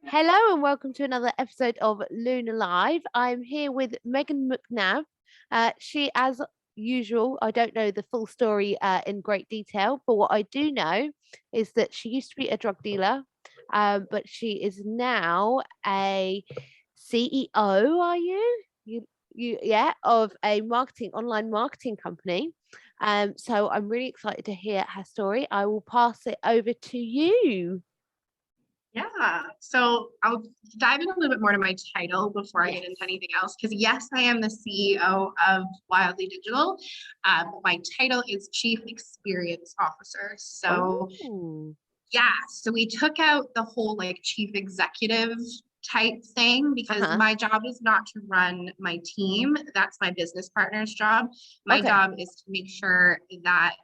Hello and welcome to another episode of Luna Live. I'm here with Meghan McNabb. She, as usual, I don't know the full story in great detail, but what I do know is that she used to be a drug dealer, but she is now a CEO. Are you? Yeah, of a online marketing company. So I'm really excited to hear her story. I will pass it over to you. Yeah, so I'll dive in a little bit more to my title before I get into Yes. anything else, because yes, I am the CEO of Wildly Digital. My title is Chief Experience Officer. So Oh. yeah, so we took out the whole like chief executive type thing because Uh-huh. my job is not to run my team. That's my business partner's job. My Okay. job is to make sure that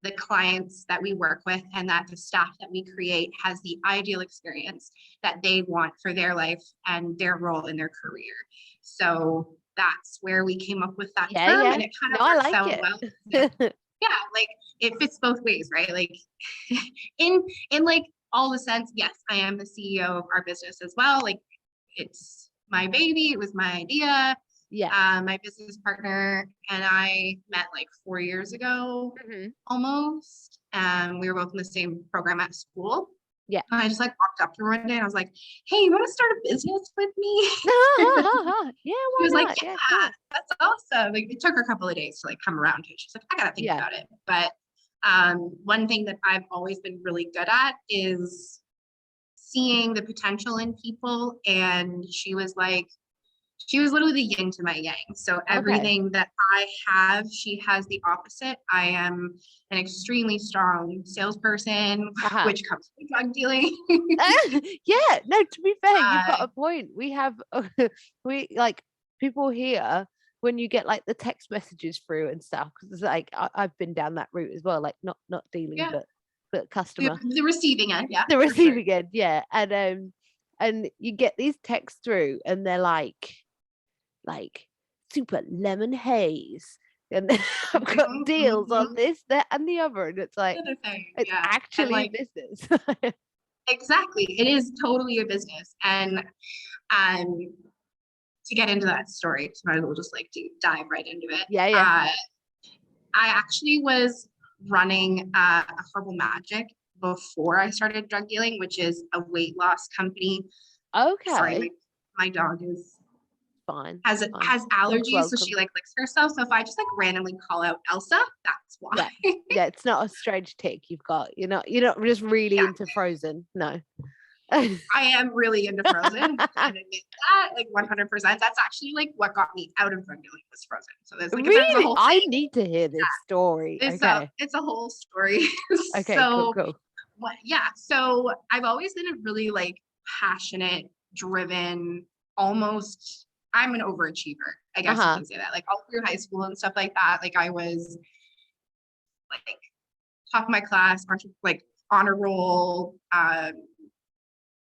the clients that we work with and that the staff that we create has the ideal experience that they want for their life and their role in their career. So that's where we came up with that Yeah, term, yeah. and it kind No, of I works like out well. it. Yeah, like it fits both ways, right? Like in like all the sense, yes, I am the CEO of our business as well. Like it's my baby, it was my idea. Yeah. My business partner and I met like 4 years ago, Mhm. almost. We were both in the same program at school. Yeah. And I just like walked up to her one day and I was like, "Hey, you want to start a business with me?" Yeah, She why was like, not? Yeah, "Yeah, cool. that's awesome." Like it took her a couple of days to like come around to it. She's like, "I gotta think Yeah. about it." But one thing that I've always been really good at is seeing the potential in people. And she was literally the yin to my yang. So Okay. everything that I have, she has the opposite. I am an extremely strong salesperson, Uh-huh. which comes from drug dealing. Yeah, no, to be fair, you've got uh, a point. We have we like people here when you get like the text messages through and stuff, because it's like I've been down that route as well, like not dealing, yeah, but the, customer. the receiving end, yeah, The for sure. receiving end, yeah. And you get these texts through and they're like super lemon haze and I've got Mhm, deals on mhm. this, that and the other, and it's like Other thing, it's yeah, and actually a like business. exactly, it is totally a business. And um, to get into that story, so might as well just like dive right into it. Yeah, yeah. I actually was running a Herbal Magic before I started drug dealing, which is a weight loss company. Sorry, Okay, my dog is fine, fine. has Dog's allergies, so she welcome. like licks herself. So if I just like randomly call out Elsa, that's why. Yeah, yeah. It's not a strange tick you've got. You're not just really Yeah, into Frozen. No. I am really into Frozen. I admit that, like 100%. That's actually like what got me out of drug dealing was Frozen. So there's a Really, whole I thing. need to hear this story. Okay. It's a whole story. Okay. Cool. So Cool. what, yeah, so I've always been a really like passionate, driven, almost I'm an overachiever, I Uh guess you huh. can say that. Like all through high school and stuff like that, like I was like top of my class, like honor roll,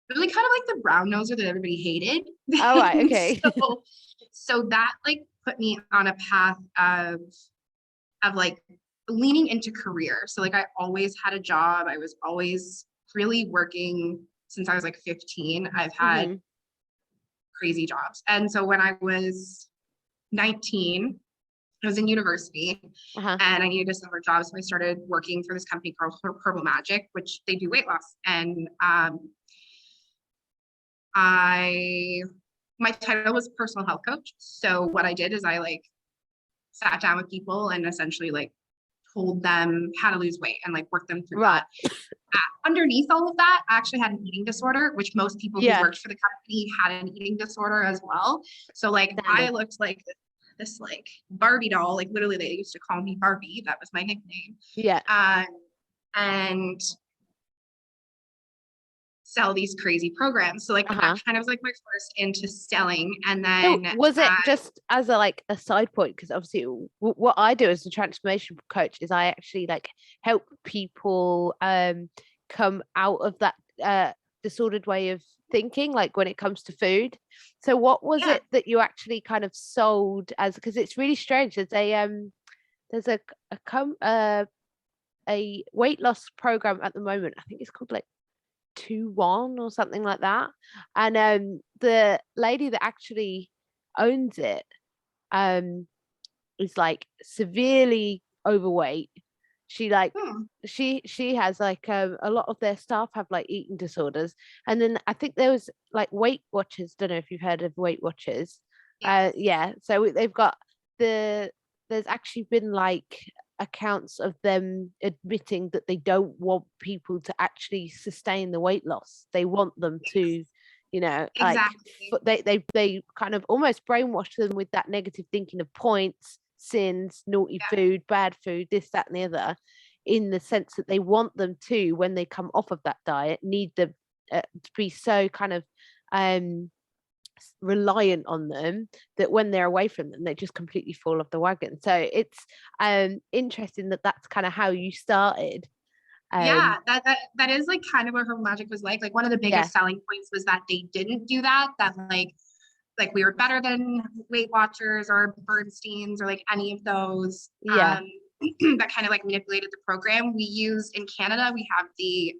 really kind of like the brown noser that everybody hated. All right. Okay. So that like put me on a path of like leaning into career. So like I always had a job. I was always really working since I was like 15. I've had Mhm. crazy jobs. And so when I was 19, I was in university Uh huh. and I needed a summer job. So I started working for this company called Herbal Magic, which they do weight loss. And I my title was personal health coach. So what I did is I like sat down with people and essentially like told them how to lose weight and like work them through Right. that. Underneath all of that, I actually had an eating disorder, which most people who Yeah. worked for the company had an eating disorder as well. So like I Standard. looked like this like Barbie doll, like literally they used to call me Barbie. That was my nickname. Yeah. Um, and sell these crazy programs. So like Uh that huh. kind of was like my first into selling. And So then was it just as a like a side point? Because obviously, what I do as a transformation coach is I actually like help people come out of that disordered way of thinking, like when it comes to food. So what was yeah, it that you actually kind of sold as? Because it's really strange. There's a weight loss program at the moment. I think it's called like 2-1 or something like that. And the lady that actually owns it is like severely overweight. She like Hmm. she has like a lot of their staff have like eating disorders. And then I think there was like Weight Watchers. Don't know if you've heard of Weight Watchers. Yes. Yeah, so they've got there's actually been like accounts of them admitting that they don't want people to actually sustain the weight loss. They want them to, like Exactly. they kind of almost brainwash them with that negative thinking of points, sins, naughty Yeah. food, bad food, this, that, and the other, in the sense that they want them to, when they come off of that diet, need them to be so kind of reliant on them that when they're away from them they just completely fall off the wagon. So it's interesting that that's kind of how you started. Yeah, that is like kind of what her magic was like. Like one of the Yeah, biggest selling points was that they didn't do that. That like we were better than Weight Watchers or Bernsteins or like any of those yeah, that kind of like manipulated the program. We use in Canada, we have the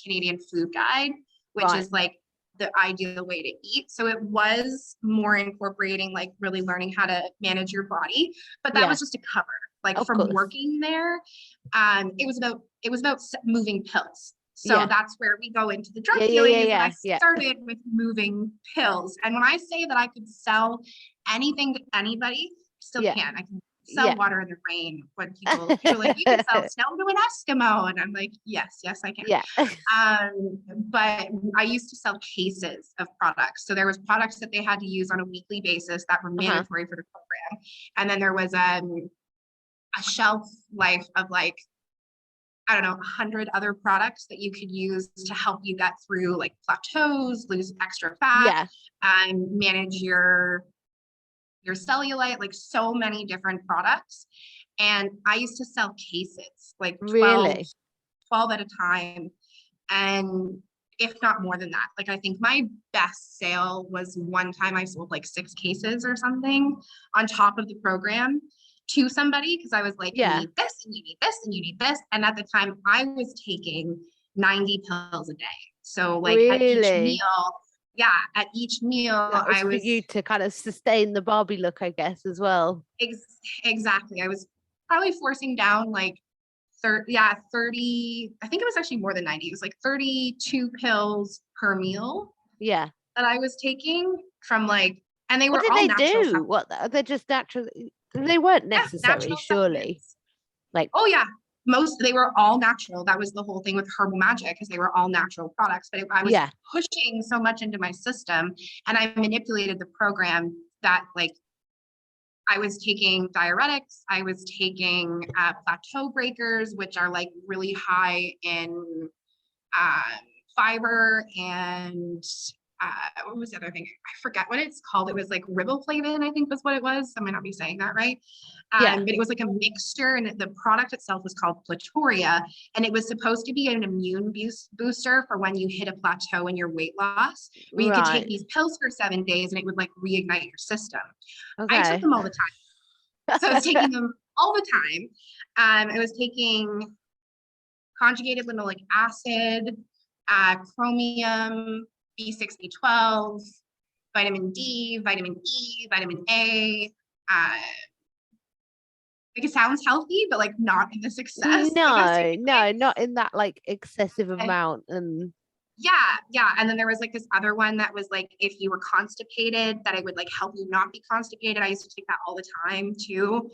Canadian Food Guide, which right, is like the ideal way to eat. So it was more incorporating like really learning how to manage your body, but that yeah, was just a cover. Like of from course, working there, it was about moving pills. So yeah, that's where we go into the drug yeah, yeah, dealing, yeah, is that I yeah, yeah, started with moving pills. And when I say that I could sell anything to anybody, I still yeah, can. I can sell yeah. water in the rain. When people are like, you can sell snow to an Eskimo. And I'm like, yes, I can. Yeah. But I used to sell cases of products. So there was products that they had to use on a weekly basis that were Uh-huh. mandatory for the program. And then there was a shelf life of like, I don't know, 100 other products that you could use to help you get through like plateaus, lose extra fat, Yeah, and manage your cellulite, like so many different products. And I used to sell cases, like really. 12 at a time. And if not more than that, like I think my best sale was one time I sold like 6 cases or something on top of the program to somebody, because I was like, you Yeah, need this and you need this and you need this. And at the time I was taking 90 pills a day. So like at each really. meal, yeah, at each meal That was I for you was to kind of sustain the Barbie look, I guess, as well. exactly, I was probably forcing down like 30, I think it was actually more than 90. It was like 32 pills per meal Yeah. that I was taking from like, and they What were did all they natural do? supplements. They're just natural. They weren't Yeah, necessary, natural surely. supplements. Like, Oh yeah, they were all natural. That was the whole thing with Herbal Magic, because they were all natural products. But I was yeah, pushing so much into my system, and I manipulated the program that like I was taking diuretics, I was taking plateau breakers, which are like really high in uh, fiber, and what was the other thing? I forget what it's called. It was like riboflavin, I think was what it was. I might not be saying that right. yeah. But it was like a mixture, and the product itself was called Platoria, and it was supposed to be an immune booster for when you hit a plateau in your weight loss, where you could take Right. these pills for 7 days and it would like reignite your system. I took Okay. them all the time. So I was taking them all the time. I was taking conjugated linoleic acid, chromium, B6, B12, vitamin D, vitamin E, vitamin A. Like it sounds healthy, but like not in this excess that I was No, taking. no, not in that like excessive And amount. And yeah. And then there was like this other one that was like if you were constipated, that it would like help you not be constipated. I used to take that all the time too.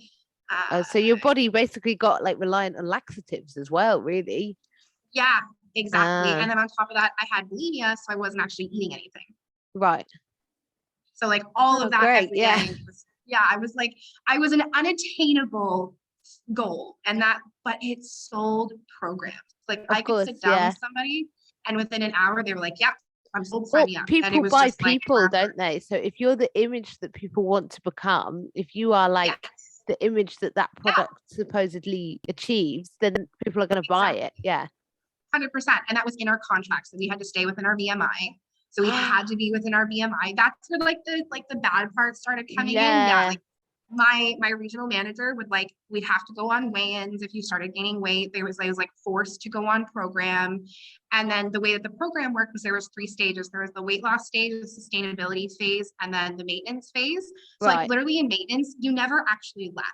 Uh, so your body basically got like reliant on laxatives as well, really. yeah, exactly. Ah, And then on top of that, I had bulimia, so I wasn't actually eating anything. right. So like all Oh, of that great. every Yeah, day was, yeah, I was like, I was an unattainable goal, and that, but it sold programs. Like I of could course. sit down Yeah. with somebody and within an hour they were like, yeah, I'm sold, sign Well, me up. And it people was buy just like people, don't they? So if you're the image that people want to become, if you are yeah, like the image that that yeah, product supposedly achieves, then people are going to buy it. exactly. Yeah. 100%. And that was in our contract. So we had to stay within our BMI. So we had to be within our BMI. That's where like the bad part started coming in. Yeah, Yeah. like my regional manager would like, we'd have to go on weigh-ins if you started gaining weight. I was like forced to go on program. And then the way that the program worked was there was 3 stages. There was the weight loss stage, the sustainability phase, and then the maintenance phase. So like Right. literally in maintenance, you never actually left.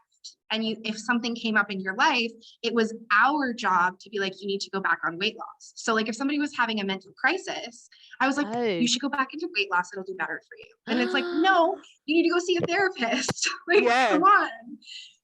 And if something came up in your life, it was our job to be like, you need to go back on weight loss. So like if somebody was having a mental crisis, I was like, Oh. you should go back into weight loss. It'll do better for you. And it's like, no, you need to go see a therapist. Like, Yeah. come on.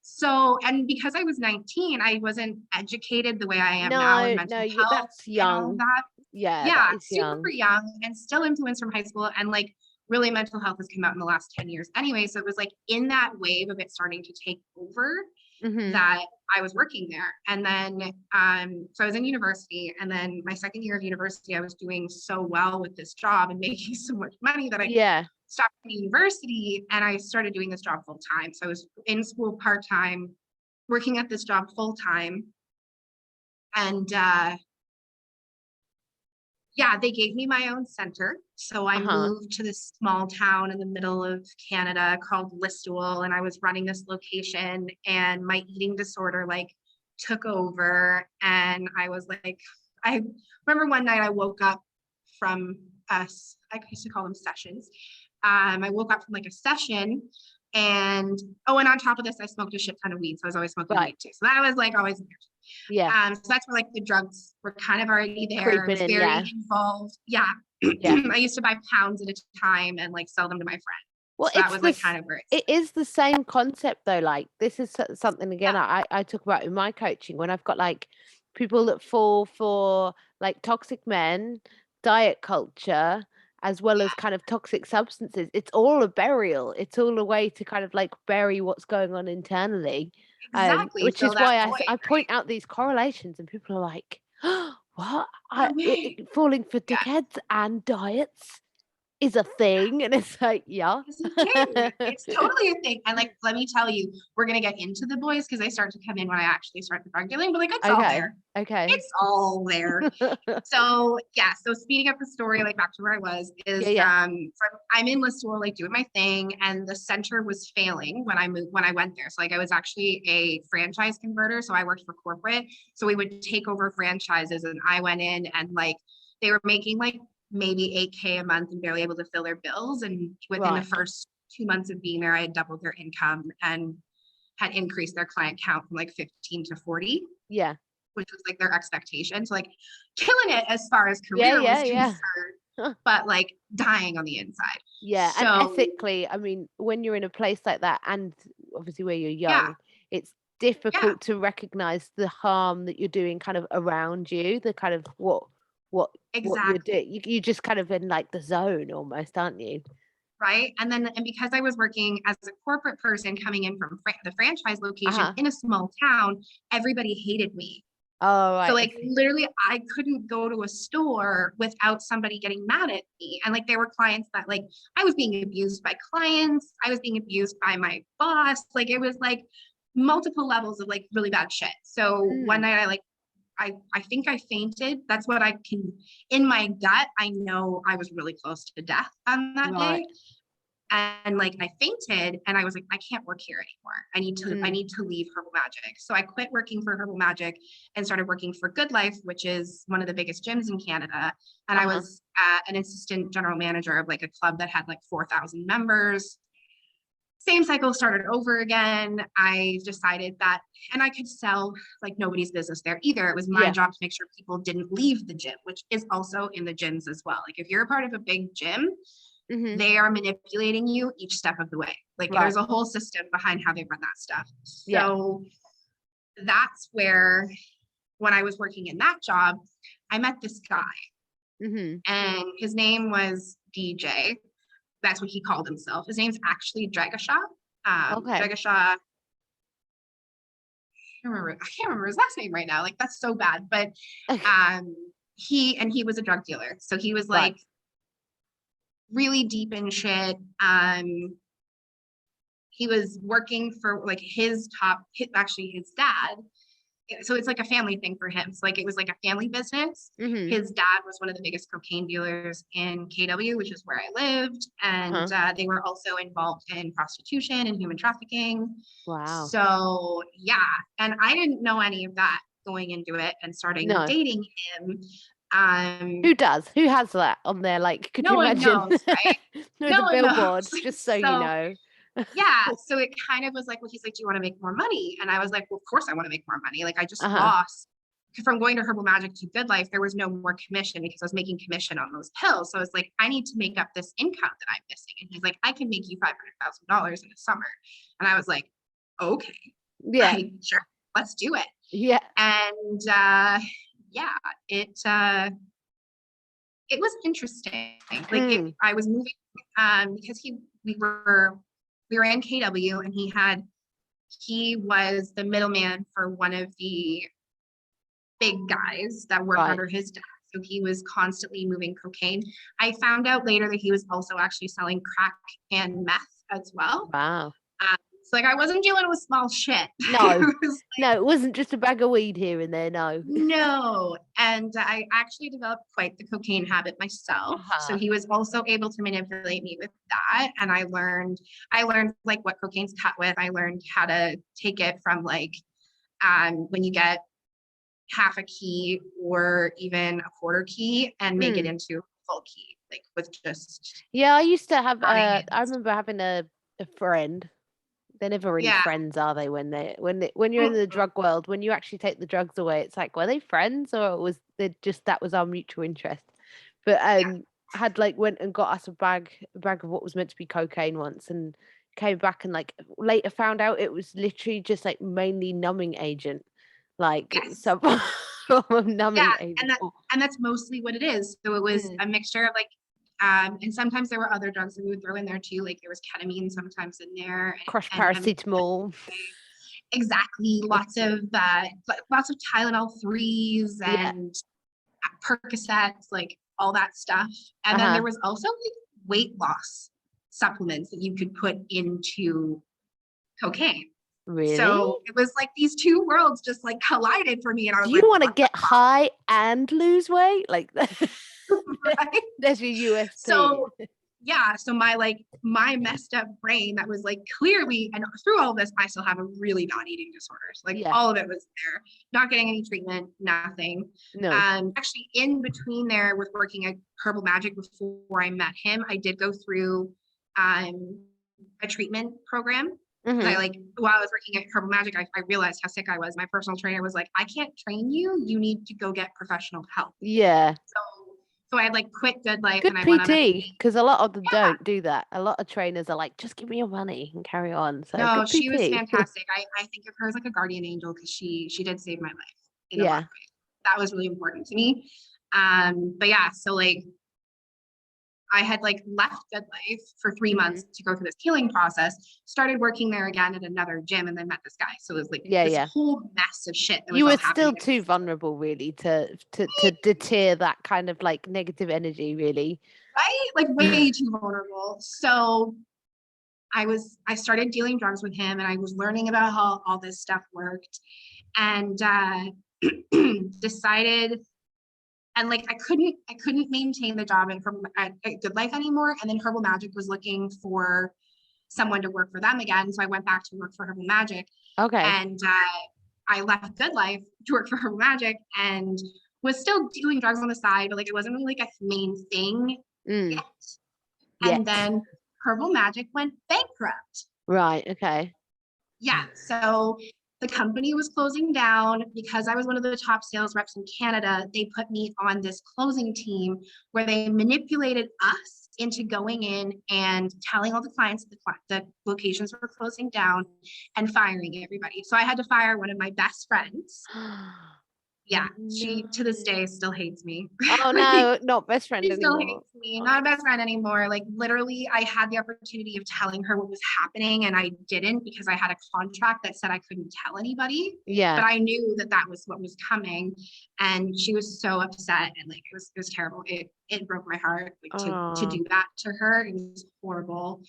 So, and because I was 19, I wasn't educated the way I am now in mental health that's and all young. that. Yeah, Yeah, that is super young and still influenced from high school. And like really mental health has come out in the last 10 years anyway. So it was like in that wave of it starting to take over that I was working there. And then, so I was in university, and then my second year of university, I was doing so well with this job and making so much money that I stopped university and I started doing this job full time. So I was in school part-time, working at this job full time. And yeah, they gave me my own center. So I moved to this small town in the middle of Canada called Listowel, and I was running this location, and my eating disorder like took over. And I was like, I remember one night I woke up from us, I used to call them sessions. I woke up from like a session, and and on top of this, I smoked a shit ton of weed. So I was always smoking weed too. So that was like always there. Yeah. So that's where like the drugs were kind of already there. Creeping I was very involved. Yeah. I used to buy pounds at a time and like sell them to my friends. Well, so that was like kind of where it is the same concept though. Like this is something again I talk about in my coaching when I've got like people that fall for like toxic men, diet culture, as well as kind of toxic substances. It's all a burial. It's all a way to kind of like bury what's going on internally. Exactly. Which so is why void, I point out these correlations, and people are like, oh, what? No way. Falling for dickheads and diets is a thing. And it's like, yeah. It's a thing. It's totally a thing. And like, let me tell you, we're going to get into the boys because they start to come in when I actually start the drug dealing, but like, it's all there. Okay. It's all there. So yeah. So speeding up the story, like back to where I was is, so I'm in Listowel, like doing my thing. And the center was failing when I went there. So like, I was actually a franchise converter. So I worked for corporate. So we would take over franchises, and I went in and like, they were making like maybe $8,000 a month and barely able to fill their bills. And within the first 2 months of being there, I had doubled their income and had increased their client count from like 15 to 40. Yeah. Which was like their expectation. So like killing it as far as career was concerned, but like dying on the inside. Yeah. So, and ethically, I mean, when you're in a place like that, and obviously where you're young, it's difficult to recognize the harm that you're doing kind of around you, the kind of what you're doing. You just kind of in like the zone almost, aren't you? Right. And because I was working as a corporate person coming in from the franchise location in a small town, everybody hated me. Oh, right. So like literally I couldn't go to a store without somebody getting mad at me. And like there were clients that like I was being abused by clients. I was being abused by my boss. Like it was like multiple levels of like really bad shit. So one night I think I fainted. That's what I can, in my gut, I know I was really close to death on that day. And like I fainted, and I was like, I can't work here anymore. I need to leave Herbal Magic. So I quit working for Herbal Magic and started working for Good Life, which is one of the biggest gyms in Canada. And I was an assistant general manager of like a club that had like 4,000 members. Same cycle started over again. I decided that, and I could sell like nobody's business there either. It was my job to make sure people didn't leave the gym, which is also in the gyms as well. Like if you're a part of a big gym, they are manipulating you each step of the way. Like there's a whole system behind how they run that stuff. So that's where, when I was working in that job, I met this guy, and his name was DJ. That's what he called himself. His name's actually Dragasha. Dragasha. I can't remember his last name right now. Like that's so bad. But he was a drug dealer. So he was like really deep in shit. He was working for like his dad so it's like a family thing for him. So like it was like a family business. Mm-hmm. His dad was one of the biggest cocaine dealers in KW, which is where I lived. And they were also involved in prostitution and human trafficking. Wow. So yeah, and I didn't know any of that going into it and starting No. dating him. Who does? Who has that on there? Like, could No you one imagine? knows, right? There's No a one billboard, knows. just so you So know. yeah, so it kind of was like, well, he's like, do you want to make more money? And I was like, well, of course I want to make more money. Like I just Uh-huh. lost from going to Herbal Magic to Good Life. There was no more commission because I was making commission on those pills. So I was like, I need to make up this income that I'm missing. And he's like, I can make you $500,000 in a summer. And I was like, okay, Yeah. like, sure, let's do it. Yeah. And yeah, it was interesting. Like I was moving because we were in KW, and he was the middleman for one of the big guys that worked under his dad. So he was constantly moving cocaine. I found out later that he was also actually selling crack and meth as well. Wow. So like I wasn't dealing with small shit. No, no, it wasn't just a bag of weed here and there. No. No. And I actually developed quite the cocaine habit myself. So he was also able to manipulate me with that. And I learned like what cocaine's cut with. I learned how to take it from like when you get half a key or even a quarter key and make it into a full key, like with just. Yeah, I used to have I remember having a friend. They're never really friends, are they? When you're in the drug world, when you actually take the drugs away, it's like, were they friends, or was they just that was our mutual interest? But had like went and got us a bag of what was meant to be cocaine once, and came back and like later found out it was literally just like mainly numbing agent, like some form of numbing agent. And that's mostly what it is. So it was a mixture of like. And sometimes there were other drugs that we would throw in there too. Like there was ketamine sometimes in there. Crushed paracetamol. Exactly. Lots of Tylenol 3s and Percocets, like all that stuff. And then there was also like weight loss supplements that you could put into cocaine. Really? So it was like these two worlds just like collided for me. And I was like, you want to get high and lose weight? Like right? That's your USP. So yeah, so my messed up brain that was like clearly, and through all of this, I still have a really bad eating disorders. Like all of it was there, not getting any treatment, nothing. No. Actually in between there with working at Herbal Magic before I met him, I did go through a treatment program. I like while I was working at Herbal Magic, I realized how sick I was. My personal trainer was like, I can't train you. You need to go get professional help. Yeah. So I had like quit Good Life Good and I PT, went on because a lot of them don't do that. A lot of trainers are like, just give me your money and carry on. So no, she was fantastic. I think of her as like a guardian angel because she did save my life in a lot of ways. That was really important to me. But yeah, so like I had like left Good Life for 3 months to go through this healing process, started working there again at another gym, and then met this guy. So it was like this whole mess of shit. That was you were still too vulnerable really to deter that kind of like negative energy, really. Right? Like way too vulnerable. So I started dealing drugs with him, and I was learning about how all this stuff worked, and decided. And like I couldn't maintain the job at Good Life anymore. And then Herbal Magic was looking for someone to work for them again. So I went back to work for Herbal Magic. Okay. And I left Good Life to work for Herbal Magic and was still doing drugs on the side, but like it wasn't really like a main thing yet. And then Herbal Magic went bankrupt. Right. Okay. Yeah. So the company was closing down. Because I was one of the top sales reps in Canada, they put me on this closing team where they manipulated us into going in and telling all the clients that the locations were closing down and firing everybody. So I had to fire one of my best friends. Yeah, she to this day still hates me. Oh no, not best friend anymore. Still hates me, not a best friend anymore. Like literally, I had the opportunity of telling her what was happening, and I didn't because I had a contract that said I couldn't tell anybody. Yeah. But I knew that was what was coming, and she was so upset, and like it was terrible. it broke my heart, like to Oh, do that to her. It was horrible.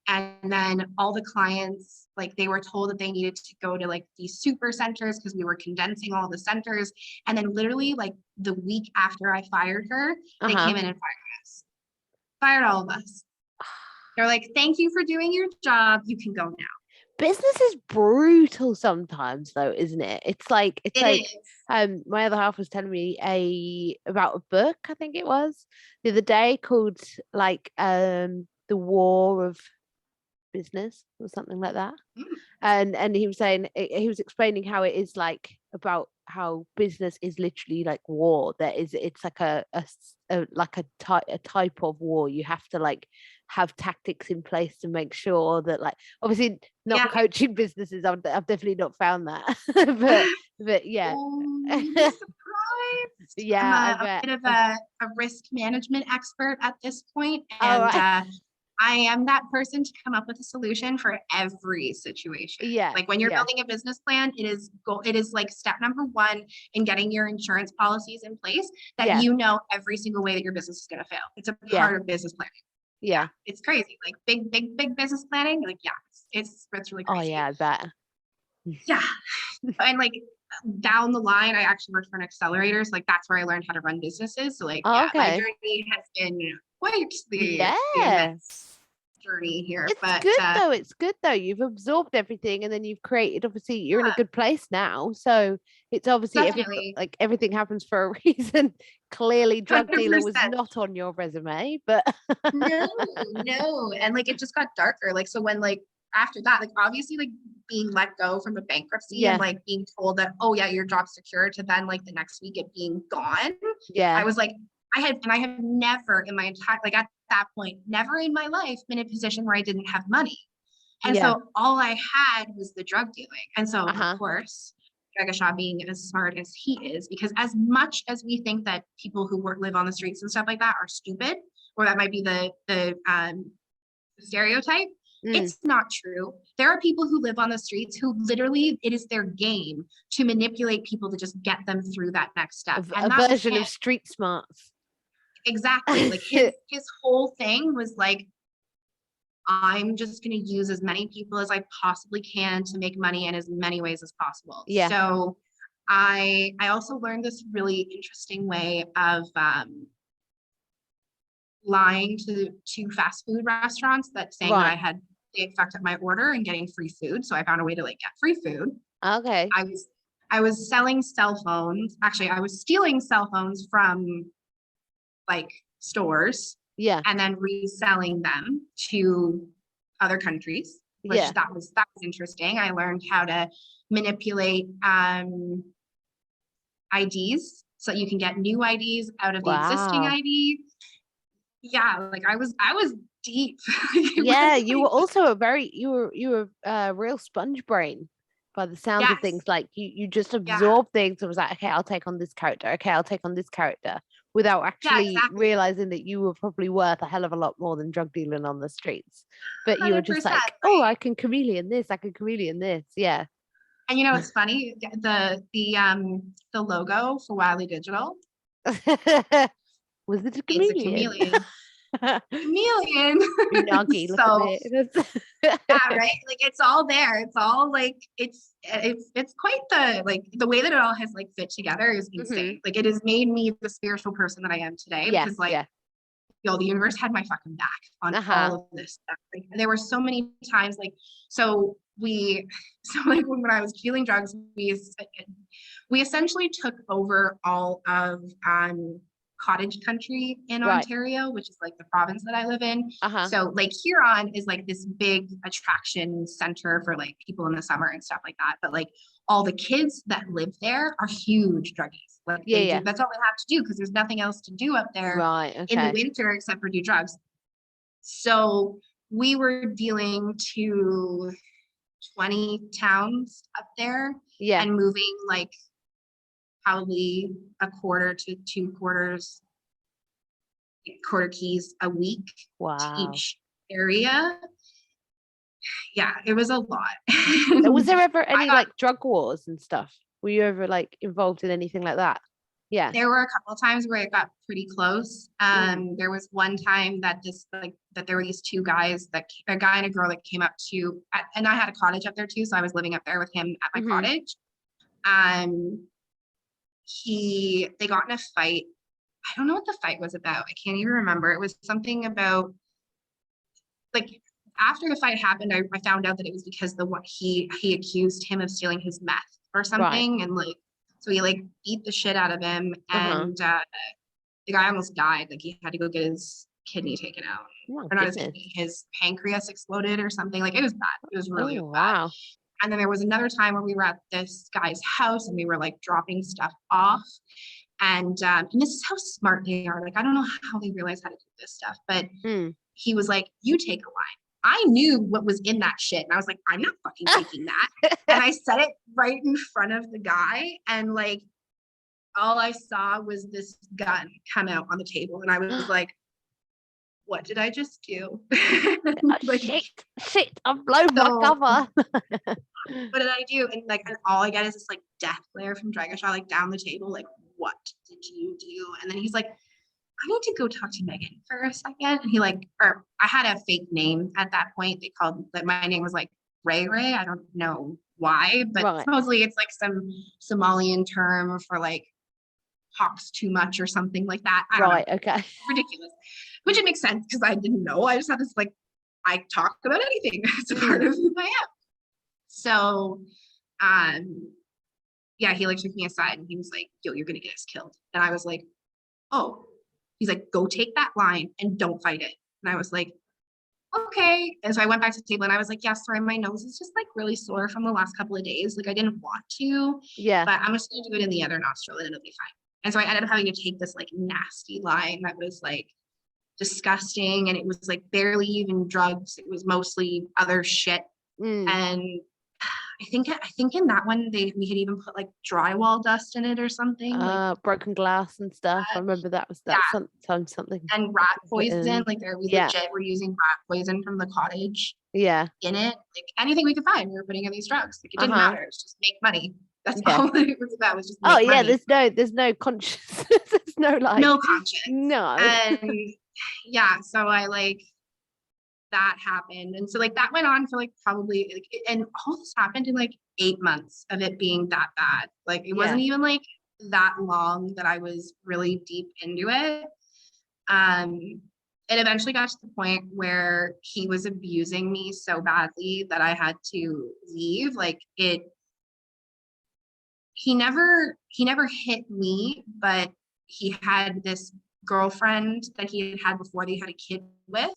And then all the clients, like they were told that they needed to go to like these super centers because we were condensing all the centers. And then literally like the week after I fired her, they uh-huh. came in and fired all of us. They're like, thank you for doing your job. You can go now. Business is brutal sometimes though, isn't it? It's It like is. my other half was telling me about a book, I think it was, the other day called like The War of Business or something like that. Mm, And he was saying, he was explaining how it is like about how business is literally like war. It's like a type of war. You have to like have tactics in place to make sure that, like, obviously not yeah. coaching businesses, I've definitely not found that. but yeah. You'd be surprised. I'm Yeah, I a bet. bit of a risk management expert at this point, All and right. I am that person to come up with a solution for every situation. Yeah, Like when you're yeah, building a business plan, it is like step number one in getting your insurance policies in place that yeah, you know every single way that your business is going to fail. It's a yeah, part of business planning. Yeah, yeah. it's crazy. Like big business planning. Like, yeah, it's really Oh crazy. yeah, I bet. Yeah. And like down the line, I actually worked for an accelerator. So like that's where I learned how to run businesses. So like, Oh, yeah, my okay. journey has been quite the Yeah. immense journey here. It's But good though. It's good though. You've absorbed everything and then you've created, obviously, you're in a good place now. So it's obviously definitely everything happens for a reason. Clearly, drug dealer was 100%. not on your resume, but No, no. And like it just got darker. Like so when like after that, like obviously like being let go from a bankruptcy and yeah, like being told that, oh yeah, your job's secure to then like the next week it being gone. I yeah, was like, I have never in my entire like at that point, never in my life been in a position where I didn't have money. And yeah. so all I had was the drug dealing. And so of Uh-huh. course, Dragashaw being as smart as he is, because as much as we think that people who live on the streets and stuff like that are stupid, or that might be the stereotype, Mm. it's not true. There are people who live on the streets who literally it is their game to manipulate people to just get them through that next step. A And that was version him. of street smarts. Exactly. Like his whole thing was like, I'm just going to use as many people as I possibly can to make money in as many ways as possible. Yeah. So I also learned this really interesting way of lying to fast food restaurants, that saying that Right. they fucked up my order and getting free food. So I found a way to like get free food. Okay. I was I was selling cell phones. Actually, I was stealing cell phones from like stores Yeah. and then reselling them to other countries, which Yeah. that was interesting. I learned how to manipulate IDs so you can get new IDs out of the existing Wow. ID. Yeah, like I was deep. It Yeah, was you were like, also you were a real sponge brain by the sounds of things. yes, Like you just yeah, absorb things and was like, okay, I'll take on this character. Okay, I'll take on this character without yeah, actually exactly. realizing that you were probably worth a hell of a lot more than drug dealing on the streets. But you were just 100%, like, oh, right? I can chameleon this, I can chameleon this. Yeah. And you know it's funny? The logo for Wildly Digital, Was it a it's a chameleon? chameleon. Chameleon. Unagi, look at So it. yeah, right. Like it's all there. It's all like it's quite the like the way that it all has like fit together is Hmm. insane. Like it has made me the spiritual person that I am today Yeah, because like yeah. yo, the universe had my fucking back on Uh-huh. all of this stuff. Like there were so many times like so we so like when I was dealing drugs, we essentially took over all of cottage country in Right. Ontario, which is like the province that I live in. Uh-huh. So Lake Huron is like this big attraction center for like people in the summer and stuff like that. But like all the kids that live there are huge druggies. Like Yeah, they yeah. do, that's all they have to do because there's nothing else to do up there Right. in the Okay. winter except for do drugs. So we were dealing to 20 towns up there Yeah. and moving like probably a quarter to two quarter keys a week to Wow. each area. Yeah, it was a lot. Was And there ever I any got like drug wars and stuff? Were you ever like involved in anything like that? Yeah. There were a couple of times where it got pretty close. There was one time that there were these two guys, a guy and a girl that came up to, and I had a cottage up there too, so I was living up there with him at my cottage. They got in a fight. I don't know what the fight was about. I can't even remember. It was something about, like, after the fight happened, I found out that it was because he accused him of stealing his meth or something, and like, so he like beat the shit out of him, and the guy almost died. Like, he had to go get his kidney taken out, or not his kidney, his pancreas exploded or something. Like, it was bad. It was really bad. And then there was another time where we were at this guy's house and we were like dropping stuff off. And this is how smart they are. Like, I don't know how they realize how to do this stuff, but he was like, you take a line. I knew what was in that shit. And I was like, I'm not fucking taking that. And I said it right in front of the guy. And like, all I saw was this gun come out on the table. And I was like, what did I just do? Like, shit, I've blown my cover. What did I do? And like, and all I get is this like death glare from Dragon Shot, like down the table. Like, what did you do? And then he's like, I need to go talk to Megan for a second. And he like, or I had a fake name at that point. They called that my name was like Ray Ray. I don't know why, but supposedly it's like some Somalian term for like talks too much or something like that. I don't know. Okay. Ridiculous. Which it makes sense because I didn't know. I just had this like, I talk about anything. It's a part of who I am. So, yeah, he like took me aside and he was like, yo, you're gonna get us killed. And I was like, oh. He's like, go take that line and don't fight it. And I was like, okay. And so I went back to the table and I was like, yeah, sorry, my nose is just like really sore from the last couple of days. Like, I didn't want to, but I'm just gonna do it in the other nostril and it'll be fine. And so I ended up having to take this like nasty line that was like disgusting, and it was like barely even drugs. It was mostly other shit. And I think in that one we had even put like drywall dust in it or something. Like, broken glass and stuff. I remember that was something. And rat poison. Like, we legit were using rat poison from the cottage. In it. Like, anything we could find, we were putting in these drugs. Like, it didn't matter. It was just make money. That's all it was about. Was just make money. There's no conscience. There's no like no conscience. No. And yeah, so I like, that happened. And so like that went on for like probably like, and all this happened in like 8 months of it being that bad. Like, it wasn't even like that long that I was really deep into it. It eventually got to the point where he was abusing me so badly that I had to leave. Like, he never hit me, but he had this girlfriend that he had before they had a kid with.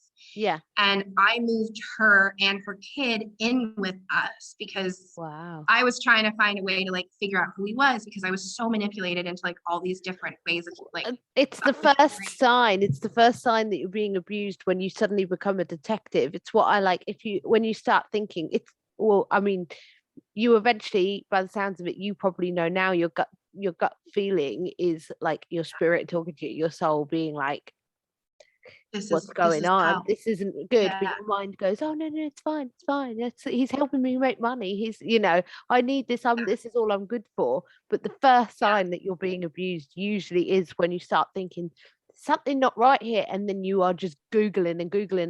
And I moved her and her kid in with us because I was trying to find a way to like figure out who he was, because I was so manipulated into like all these different ways of like, it's the first sign. It's the first sign that you're being abused when you suddenly become a detective. It's what I like. When you start thinking I mean, you eventually, by the sounds of it, you probably know now your gut feeling is like your spirit talking to you, your soul being like, what's going on? This isn't good. But your mind goes, oh no, it's fine. He's helping me make money. He's, I need this. This is all I'm good for. But the first sign that you're being abused usually is when you start thinking something not right here, and then you are just googling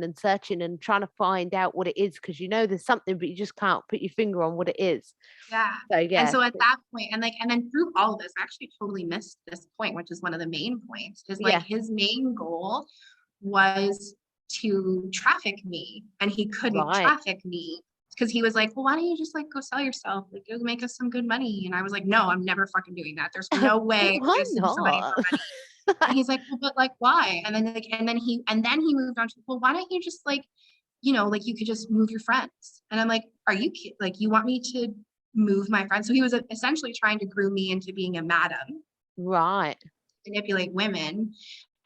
and searching and trying to find out what it is, because there's something, but you just can't put your finger on what it is. And so at that point, and then through all of this, I actually totally missed this point, which is one of the main points, is like his main goal was to traffic me, and he couldn't traffic me because he was like, well, why don't you just like go sell yourself, like go make us some good money? And I was like, no, I'm never fucking doing that. There's no way why not? Somebody for money. And he's like, well, but like, why? And then he moved on to, well, why don't you just like, like you could just move your friends? And I'm like, are you kidding? Like, you want me to move my friends? So he was essentially trying to groom me into being a madam, manipulate women.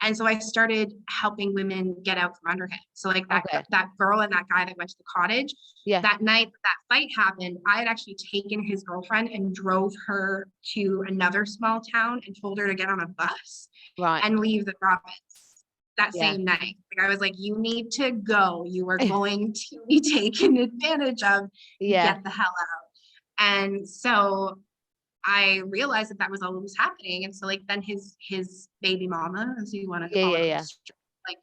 And so I started helping women get out from under him. So like that girl and that guy that went to the cottage, that night that fight happened, I had actually taken his girlfriend and drove her to another small town and told her to get on a bus and leave the province that same night. Like, I was like, you need to go. You are going to be taken advantage of. Get the hell out. And so I realized that that was all that was happening. And so like then his baby mama, as you want to Yeah, call yeah, her, yeah. like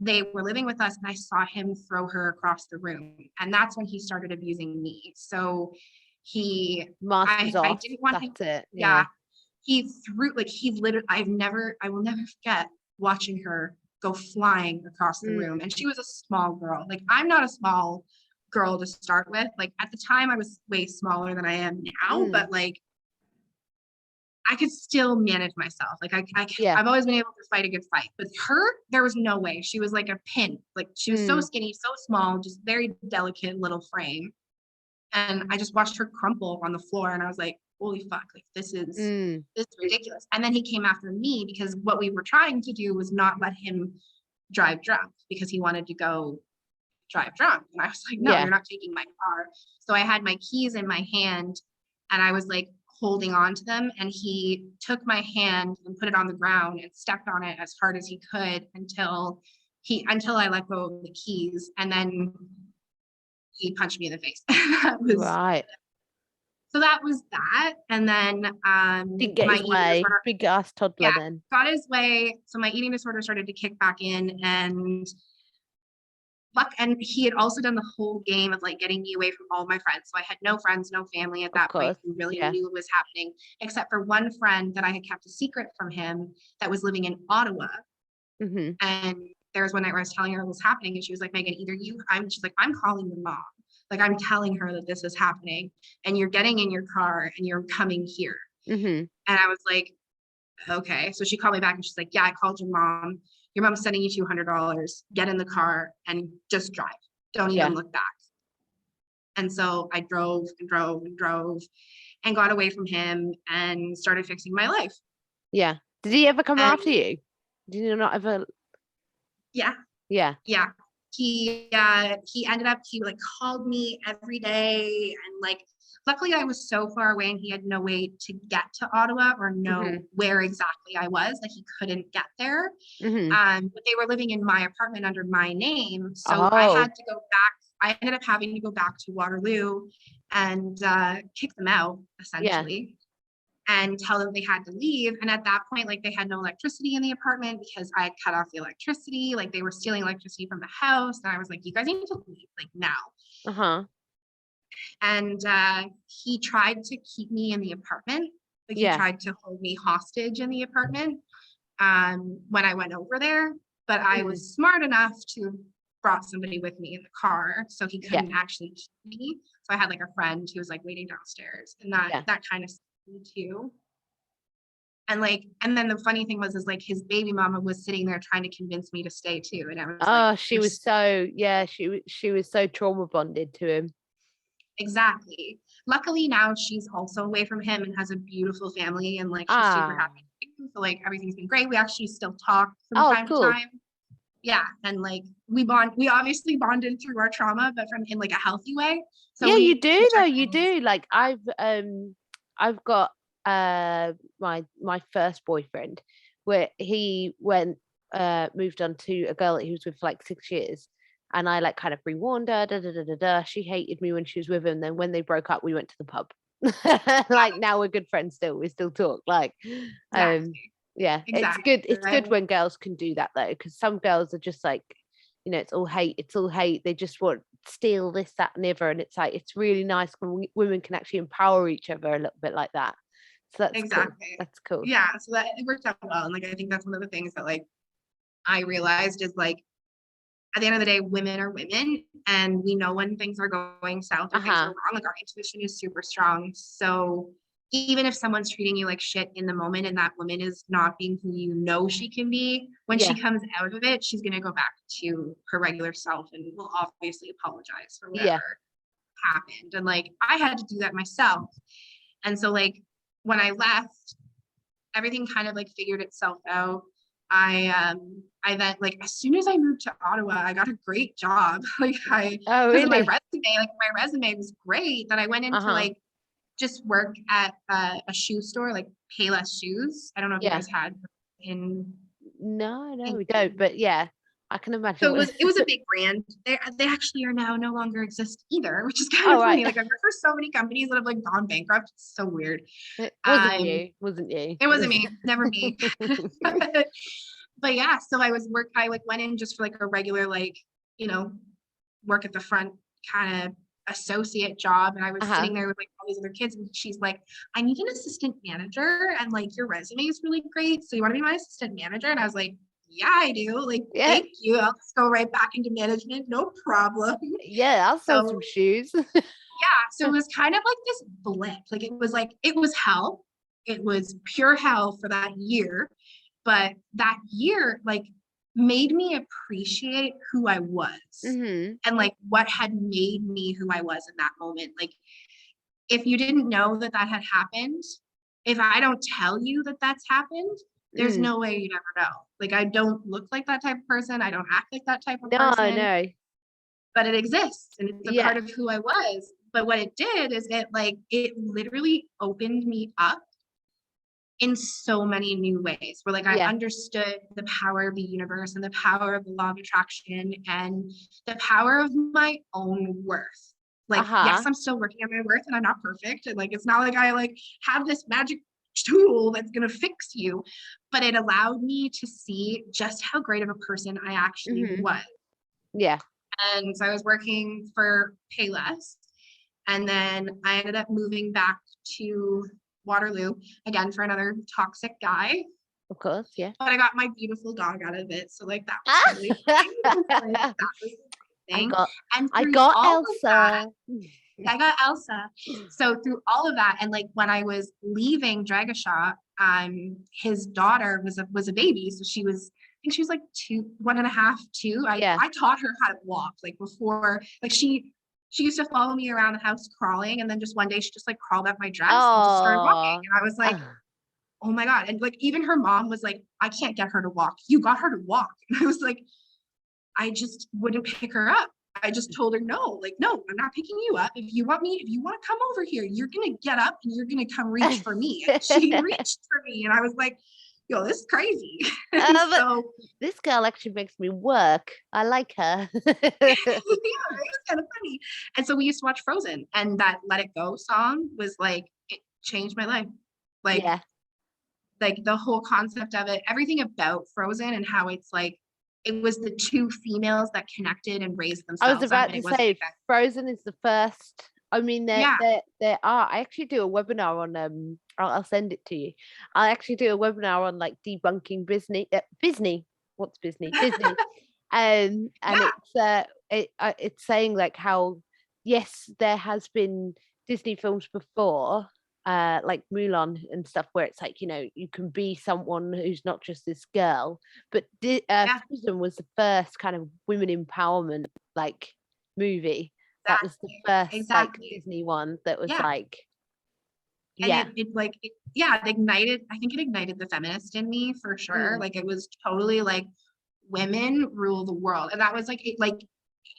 they were living with us and I saw him throw her across the room. And that's when he started abusing me. So Mask was I off. didn't want him. That's it. Yeah. Yeah. He threw, like he literally, I will never forget watching her go flying across the room. Mm, And she was a small girl. Like I'm not a small girl to start with. Like at the time I was way smaller than I am now, mm, but like I could still manage myself. Like yeah. I've always been able to fight a good fight. But her, there was no way. She was like a pin. Like she was so Mm, skinny, so small, just very delicate little frame. And I just watched her crumple on the floor, and I was like, "Holy fuck! Like mm, this is ridiculous." And then he came after me because what we were trying to do was not let him drive drunk because he wanted to go drive drunk. And I was like, "No, yeah. you're not taking my car." So I had my keys in my hand, and I was like holding on to them, and he took my hand and put it on the ground and stepped on it as hard as he could until I let go of the keys, and then he punched me in the face. that was Right. so that was that. And then Didn't get my his eating way. disorder, Big ass toddler yeah, then. got his way. So my eating disorder started to kick back in, and he had also done the whole game of like getting me away from all my friends. So I had no friends, no family at Of that point course. who really Yeah. knew what was happening, except for one friend that I had kept a secret from him that was living in Ottawa. Mm-hmm. And there was one night where I was telling her what was happening, and she was like, "Megan, she's like, I'm calling your mom. Like, I'm telling her that this is happening, and you're getting in your car and you're coming here." Mm-hmm. And I was like, "Okay." So she called me back and she's like, "Yeah, I called your mom. Your mom's sending you $200. Get in the car and just drive. Don't Yeah. even look back." And so I drove and drove and drove and got away from him and started fixing my life. Yeah. Did he ever come And after you? Did you not ever? yeah, Yeah. yeah, he ended up, he like called me every day, and like luckily I was so far away and he had no way to get to Ottawa or know Mm-hmm. where exactly I was, that he couldn't get there. Mm-hmm. But they were living in my apartment under my name, so I Oh. had to go back. I ended up having to go back to Waterloo and kick them out Yeah. essentially, and tell them they had to leave. And at that point, like they had no electricity in the apartment because I had cut off the electricity. Like they were stealing electricity from the house. And I was like, "You guys need to leave like now." Uh-huh. And he tried to keep me in the apartment. Like he Yeah. tried to hold me hostage in the apartment when I went over there. But I Mm. was smart enough to have brought somebody with me in the car so he Yeah. couldn't actually keep me. So I had like a friend who was like waiting downstairs, and that Yeah. kind of me too. And then the funny thing was, is like his baby mama was sitting there trying to convince me to stay too. And I was like, Oh, she was so, yeah, she was so trauma bonded to him. exactly. Luckily now she's also away from him and has a beautiful family, and like she's super Ah. happy. So like everything's been great. We actually still talk from Oh, time to cool. time. Yeah. And like we obviously bonded through our trauma, but from in like a healthy way. So Yeah, you we do though. check You in. do. Like I've got my first boyfriend where he went moved on to a girl that he was with for like 6 years. And I like kind of pre-warned her, da, da, da, da, da. She hated me when she was with him. Then when they broke up, we went to the pub. Like now we're good friends still. We still talk. Like Exactly. yeah, it's Exactly. good. It's good Right. when girls can do that though, because some girls are just like, it's all hate. It's all hate. They just want steal this, that, and the other. And it's like it's really nice when women can actually empower each other a little bit like that. So that's cool. Exactly. That's cool. Yeah. So that it worked out well. And like I think that's one of the things that like I realized is like at the end of the day, women are women, and we know when things are going south or things are Uh-huh. wrong. Like our intuition is super strong. So even if someone's treating you like shit in the moment and that woman is not being who you know she can be, when she Yeah. comes out of it, she's going to go back to her regular self and will obviously apologize for Yeah. whatever happened. And like I had to do that myself. And so like when I left, everything kind of like figured itself out. I then like as soon as I moved to Ottawa, I got a great job. Like Oh, because of my really? resume, like my resume was great that I went into Uh-huh. like just work at a shoe store, like Payless Shoes. I don't know if you Yeah. guys had in No, in we don't. But yeah, I can imagine. So it was a big brand. They actually are now no longer exist either, which is kind Oh, of funny. right. Like I've worked for so many companies that have like gone bankrupt. It's so weird. It wasn't Um, you, wasn't you? it wasn't me, never me. But yeah, so I like went in just for like a regular, like, you know, work at the front kind of associate job. And I was Uh-huh. sitting there with like all these other kids, and she's like, I need an assistant manager, and like your resume is really great. So you want to be my assistant manager? And I was like, yeah, I do. Like, Yeah. thank you. I'll just go right back into management, no problem. Yeah, I'll sell So some shoes. yeah, so it was kind of like this blip. Like it was hell. It was pure hell for that year. But that year, like, made me appreciate who I was Hmm. and like what had made me who I was in that moment. Like, if you didn't know that that had happened, if I don't tell you that that's happened, there's Mm. no way you'd ever know. Like, I don't look like that type of person. I don't act like that type of No, person, no. but it exists and it's a Yeah. part of who I was. But what it did is it literally opened me up in so many new ways where like I Yeah. understood the power of the universe and the power of the law of attraction and the power of my own worth. Like, yes, Uh-huh. I'm still working on my worth and I'm not perfect. And like, it's not like I like have this magic tool that's going to fix you, but it allowed me to see just how great of a person I actually Hmm. was. Yeah. And so I was working for Payless. And then I ended up moving back to Waterloo again for another toxic guy. Of course, yeah. But I got my beautiful dog out of it. So like that was totally fine. Like, that was the I thing. got And I through got all of that, Elsa. I got Elsa. So through all of that, and like when I was leaving Dragashaw, his daughter was a baby. So I think she was like 1.5, 2. Yeah. I taught her how to walk like before, like she used to follow me around the house crawling, and then just one day she just like crawled up my dress and just started walking. Oh. And I was like, oh my God. And like even her mom was like, I can't get her to walk. You got her to walk. And I was like, I just wouldn't pick her up. I just told her, no, like, no, I'm not picking you up. If you want to come over here, you're going to get up and you're going to come reach for me. And she reached for me. And I was like, yo, this is crazy. But So this girl actually makes me work. I like her. yeah, it was kind of funny. And so we used to watch Frozen, and that Let It Go song was like, it changed my life. Yeah. Like the whole concept of it, everything about Frozen and how it's like, it was the two females that connected and raised I was themselves up. about And to it wasn't say like that. Frozen is the first. I mean, Yeah. there are. I actually do a webinar on I'll send it to you. I actually do a webinar on like debunking Disney. Disney. What's Disney? Disney. And Yeah. it's saying like how yes, there has been Disney films before, like Mulan and stuff, where it's like, you can be someone who's not just this girl, but Yeah. Frozen was the first kind of women empowerment like movie. That was the Exactly. first like Exactly. Disney one that was Yeah. like, And yeah. it ignited, I think it ignited the feminist in me for sure. Mm. Like it was totally like women rule the world. And that was like,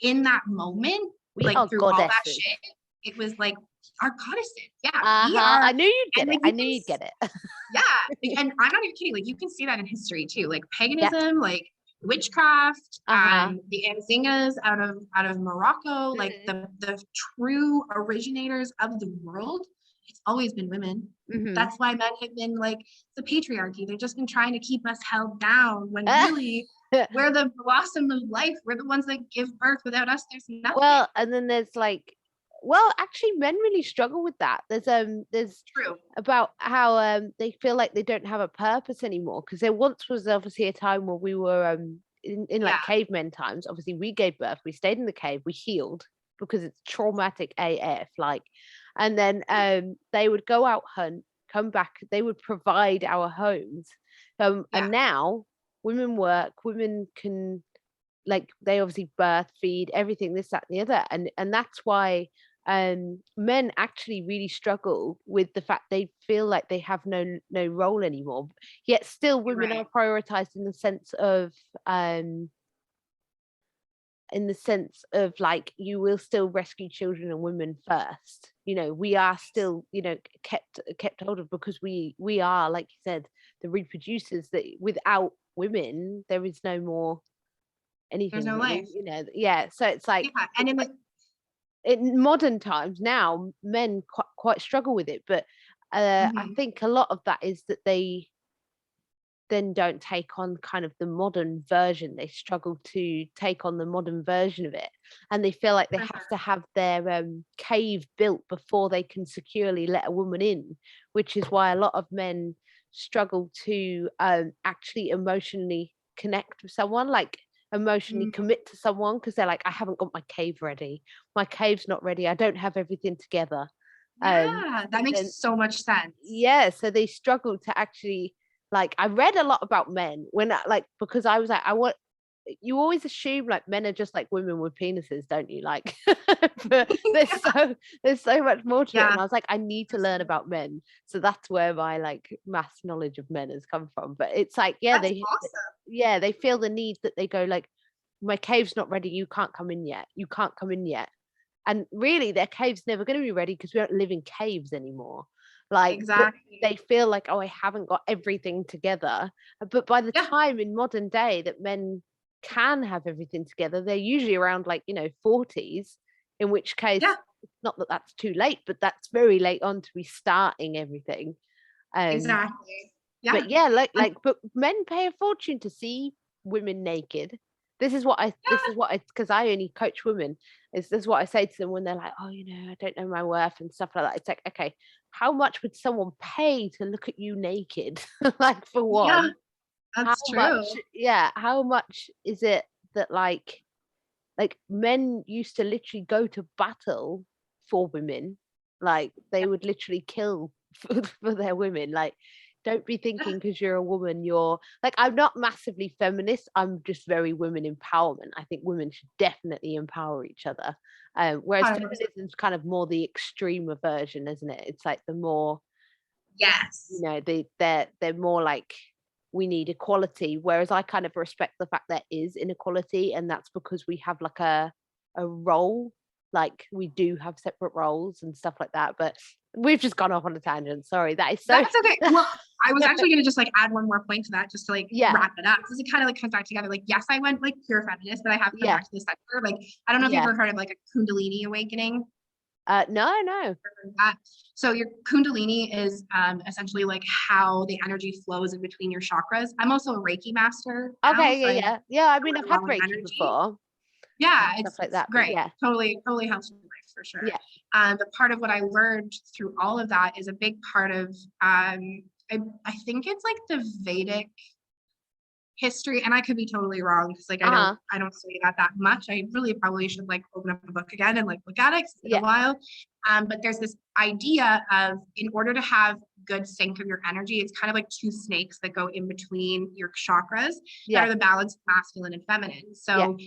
in that moment, We like are through all that goddesses. shit, it was like our goddesses. Yeah, we Uh-huh. are. I knew you'd get And it. like I knew you'd get it. yeah. And I'm not even kidding. Like you can see that in history too, like Yeah. paganism, like witchcraft, Uh-huh. the Anzingas out of Morocco, like Mhm. the true originators of the world. It's always been women. Mhm. That's why men have been like the patriarchy. They've just been trying to keep us held down when really we're the blossom of life. We're the ones that give birth. Without us, there's nothing. Well, and then there's like, well, actually, men really struggle with that. There's True. about how they feel like they don't have a purpose anymore, because there once was obviously a time where we were in like Yeah. cavemen times. Obviously, we gave birth, we stayed in the cave, we healed because it's traumatic AF. Like, and then they would go out hunt, come back, they would provide our homes. Yeah. And now women work, women can, like, they obviously birth, feed, everything, this, that, and the other, and that's why men actually really struggle with the fact they feel like they have no role anymore. Yet still, You're women right. are prioritized in the sense of like, you will still rescue children and women first. We are still, kept hold of, because we are, like you said, the reproducers, that without women there is no more anything no really, life. you know. Yeah, so it's like Yeah, and in the in modern times now, men quite struggle with it, but I mhm, think a lot of that is that they then don't take on kind of the modern version. They struggle to take on the modern version of it, and they feel like they for have sure. to have their cave built before they can securely let a woman in, which is why a lot of men struggle to actually emotionally connect with someone, like emotionally Mm, commit to someone, because they're like, I haven't got my cave ready. My cave's not ready. I don't have everything together. yeah, So that makes then so much sense. yeah, so they struggle to actually, like, I read a lot about men when like, because I was like, I want, you always assume like men are just like women with penises, don't you? Like, but there's so much more to it. Yeah, And I was like, I need to for learn sure. about men. So that's where my like mass knowledge of men has come from. But it's like, yeah, That's awesome. they feel the need that they go like, my cave's not ready, you can't come in yet. You can't come in yet. And really, their cave's never going to be ready because we don't live in caves anymore. Like, but Exactly. they feel like, oh, I haven't got everything together. But by the Yeah, time in modern day that men can have everything together, they're usually around like, 40s, in which yeah, case, not that that's too late, but that's very late on to be starting everything. Um, exactly. Yeah. but yeah, And but men pay a fortune to see women naked. This yeah, is what I, because I only coach women. Is this is what I say to them when they're like, oh, I don't know my worth and stuff like that. It's like, okay, how much would someone pay to look at you naked? Like, for yeah, one, how that's much? true. Yeah, how much is it that like men used to literally go to battle for women, like they would literally kill for their women. Like, don't be Yeah, thinking because you're a woman you're like, I'm not massively feminist, I'm just very women empowerment. I think women should definitely empower each other, whereas 100%. feminism's kind of more the extreme version, isn't it? It's like the more, Yes. they're more like, we need equality, whereas I kind of respect the fact there is inequality, and that's because we have like a role, like we do have separate roles and stuff like that. But we've just gone off on a tangent, sorry, that is so That's okay. Well, I was actually going to just like add one more point to that, just to like yeah, wrap it up, because it kind of like comes back together. Like, yes, I went like pure feminist, but I have come yeah, back to the center. Like, I don't know if you've yeah. ever heard of like a Kundalini awakening. No, no. That. So your Kundalini is essentially like how the energy flows in between your chakras. I'm also a Reiki master now, Okay, so I yeah, yeah, yeah. I mean, really I've had well in Reiki energy. before Yeah, and stuff like it's that, but great. yeah, Totally helps with life for sure. yeah, But part of what I learned through all of that is a big part of I think it's like the Vedic history, and I could be totally wrong because like uh-huh, I don't study that much. I really probably should like open up a book again and like look at it. It's been a yeah, while. But there's this idea of, in order to have good sync of your energy, it's kind of like two snakes that go in between your chakras that yeah, are the balance of masculine and feminine. yeah, So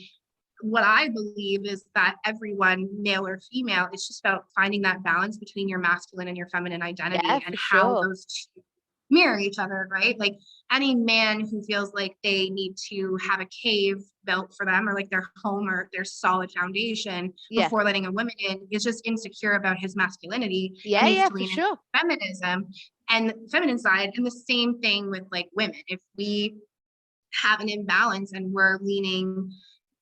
what I believe is that everyone, male or female, it's just about finding that balance between your masculine and your feminine yeah, identity, and for how sure. those two mirror each other, right? Like, any man who feels like they need to have a cave built for them, or like their home or their solid foundation Yeah, before letting a woman in, is just insecure about his masculinity and yeah, needs yeah, to for lean into sure. feminism and feminine side. And the same thing with like women. If we have an imbalance and we're leaning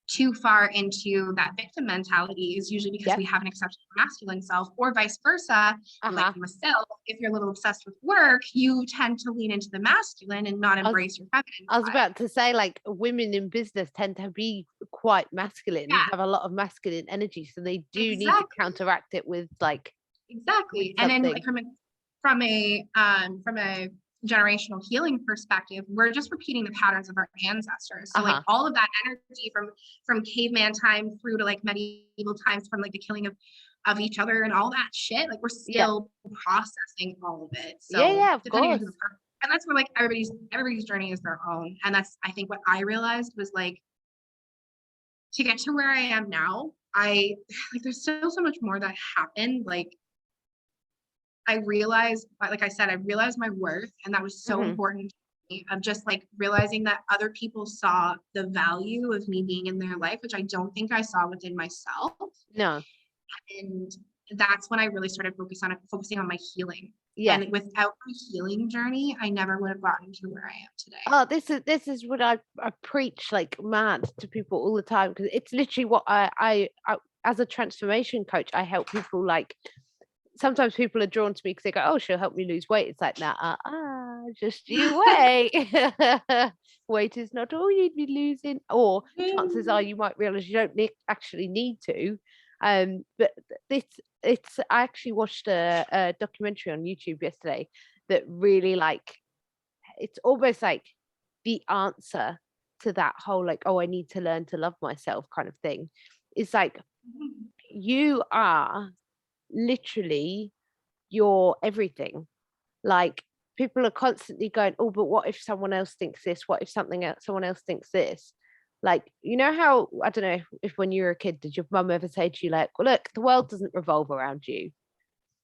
too far into that victim mentality, is usually because Yeah, we haven't accepted our masculine self, or vice versa. Like uh-huh. myself, if you're a little obsessed with work, you tend to lean into the masculine and not I was embrace your feminine I was side. about to say, like, women in business tend to be quite masculine, Yeah, have a lot of masculine energy, so they do need to exactly. counteract it with like with Exactly. And then like something. from a generational healing perspective, we're just repeating the patterns of our ancestors. So like Uh-huh. all of that energy from caveman time through to like medieval times, from like the killing of each other and all that shit, like we're Yeah. still processing all of it. Yeah, So yeah, of depending on who course. the person, and that's where like everybody's journey is their own. And that's, I think, what I realized was like, to get to where I am now, I like there's still so much more that happened. Like, I realized, like I said, I realized my worth, and that was so Hmm. important to me, of just like realizing that other people saw the value of me being in their life, which I don't think I saw within myself. No. And that's when I really started focusing on my healing. Yeah. And without my healing journey, I never would have gotten to where I am today. Oh, this is what I preach like mad to people all the time, because it's literally what I as a transformation coach, I help people. Like, sometimes people are drawn to me because they go, "Oh, she'll help me lose weight." It's like, nah, just you wait. Weight is not all you'd be losing, or chances are you might realize you don't actually need to. But this, it's I actually watched a documentary on YouTube yesterday that really, like, it's almost like the answer to that whole, like, oh, I need to learn to love myself kind of thing. It's like, you are literally your everything. Like, people are constantly going, oh, but what if someone else thinks this? What if someone else thinks this? Like, you know how, I don't know if when you were a kid, did your mum ever say to you, like, well, look, the world doesn't revolve around you?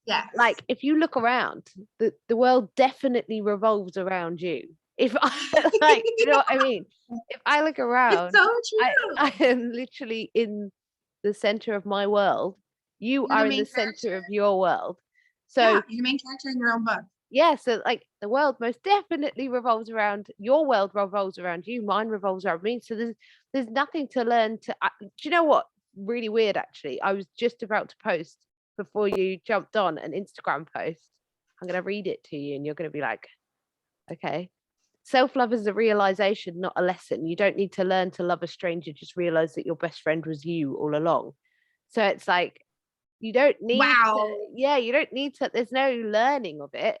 Yes. Like, if you look around, the world definitely revolves around you. If I like, you know what I mean? If I look It's around, so I true. am literally in the center of my world. You You're the are in the main center character. of your world. Yeah, So you're the main character in your own book. yeah, so like, the world most definitely revolves around, your world revolves around you, mine revolves around me. So there's nothing to learn to. Do you know what? Really weird, actually. I was just about to post before you jumped on an Instagram post. I'm gonna read it to you, and you're gonna be like, okay. Self-love is a realization, not a lesson. You don't need to learn to love a stranger. Just realize that your best friend was you all along. So it's like, you don't need to. Wow. Yeah, you don't need to. There's no learning of it,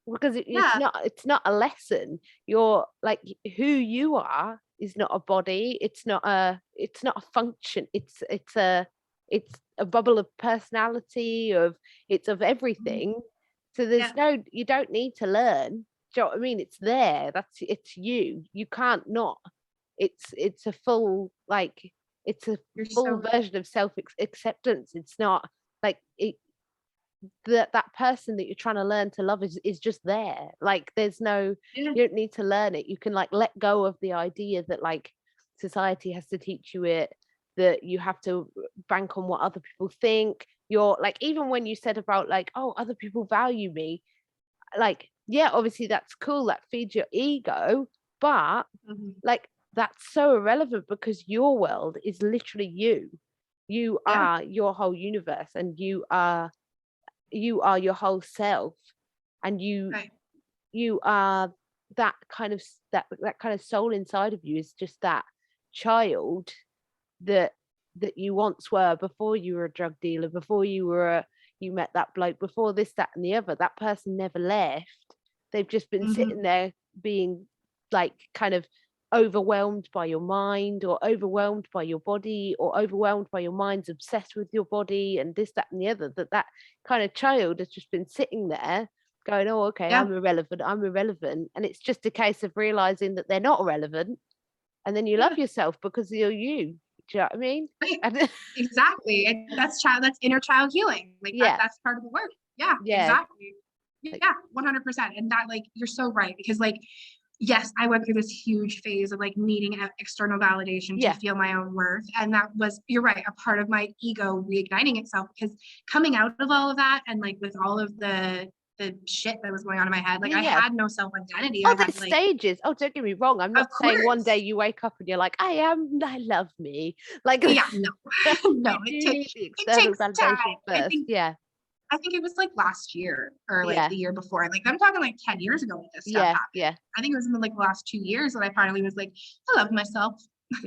because Yeah. it's not a lesson. You're like, who you are is not a body, it's not a function, it's a bubble of personality, of it's of everything. So Yeah. there's no, you don't need to learn. Do you know what I mean? It's there, it's you can't not. It's a full, like, it's a You're so full right. version of self acceptance. It's not like it, that person that you're trying to learn to love is just there. Like, there's no, Yeah. you don't need to learn it. You can, like, let go of the idea that, like, society has to teach you it, that you have to bank on what other people think. You're like, even when you said about, like, oh, other people value me, like, yeah, obviously that's cool, that feeds your ego, but Mhm. like, that's so irrelevant, because your world is literally you. You Yeah. are your whole universe, and you are your whole self, and Right. you are that kind of that kind of soul inside of you, is just that child that you once were, before you were a drug dealer, before you met that bloke, before this, that, and the other. That person never left. They've just been sitting Mhm. there, being, like, kind of overwhelmed by your mind, or overwhelmed by your body, or overwhelmed by your mind's obsessed with your body, and this, that, and the other. That kind of child has just been sitting there going, oh, okay, Yeah. I'm irrelevant. And it's just a case of realizing that they're not irrelevant, and then you Yeah. love yourself because you're you. Do you know what I mean? Right. And Exactly. And that's inner child healing. Like yeah, that's part of the work. Yeah, yeah, exactly. like, Yeah, 100%. And that, like, you're so right, because like, yes, I went through this huge phase of like needing external validation to yeah, feel my own worth. And that was, you're right, a part of my ego reigniting itself, because coming out of all of that, and like with all of the shit that was going on in my head, like yeah, I yeah. had no self-identity. I Oh, had there's like, stages. Oh, don't get me wrong. I'm of not saying one day course. you wake up and you're like, I love me. Like, Yeah, no, no, you do need the it external takes time. validation first. Yeah, I think it was like last year or like yeah, the year before. Like I'm talking like 10 years ago when this stuff yeah, happened. yeah, I think it was in the, like the last 2 years that I finally was like, I love myself.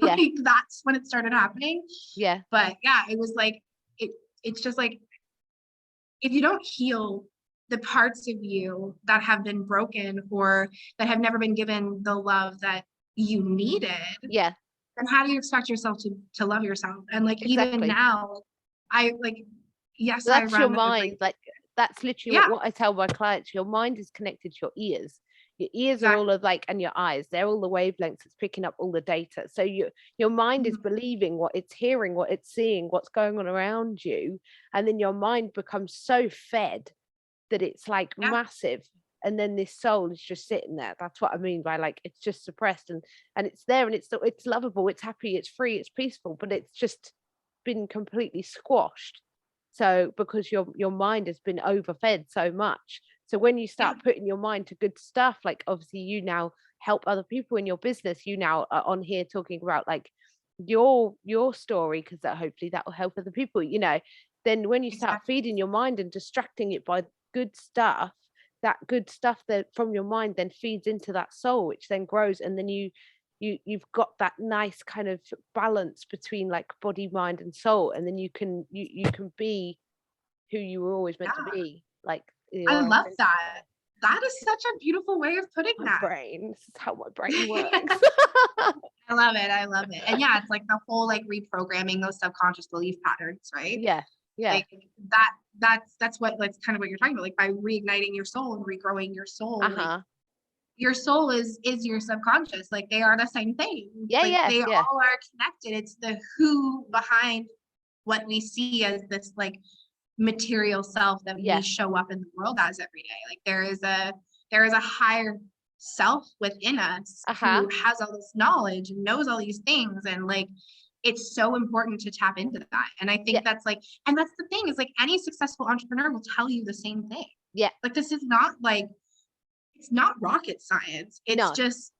yeah, Like that's when it started happening. yeah, But yeah, it was like it's just like, if you don't heal the parts of you that have been broken, or that have never been given the love that you needed, yeah, then how do you expect yourself to love yourself? And like even exactly. now, I like, yes, So I that's your run a mind. great, Like, that's literally yeah, what I tell my clients. Your mind is connected to your ears. Your ears are all exactly. of, like, and your eyes, they're all the wavelengths. It's picking up all the data. So your mind is Mhm. believing what it's hearing, what it's seeing, what's going on around you. And then your mind becomes so fed that it's like Yeah. massive. And then this soul is just sitting there. That's what I mean by, like, it's just suppressed, and it's there, and it's lovable, it's happy, it's free, it's peaceful, but it's just been completely squashed. So because your mind has been overfed so much. So when you start putting your mind to good stuff, like obviously you now help other people in your business, you now are on here talking about like your story, because that hopefully that will help other people, you know. Then when you start Exactly. feeding your mind and distracting it by good stuff, that good stuff that from your mind then feeds into that soul, which then grows, and then you've got that nice kind of balance between like body, mind and soul, and then you can be who you were always meant to Yeah, be, like I your love authentic that. self. That is such a beautiful way of putting My that. brain, this is how my brain works. I love it. I love it. And yeah, it's like the whole like reprogramming those subconscious belief patterns, right? Yeah, yeah. Like that's what that's kind of what you're talking about. Like by reigniting your soul and regrowing your soul, like Uh-huh. your soul is your subconscious. Like they are the same thing. Yeah, Like yeah, they yeah, all are connected. It's the who behind what we see as this like material self that we yeah. show up in the world as every day. Like there is a higher self within us Uh-huh. who has all this knowledge and knows all these things, and like it's so important to tap into that. And I Yeah, think that's like, and that's the thing is like any successful entrepreneur will tell you the same thing. yeah. Like this is not like, it's not rocket science. It's No, just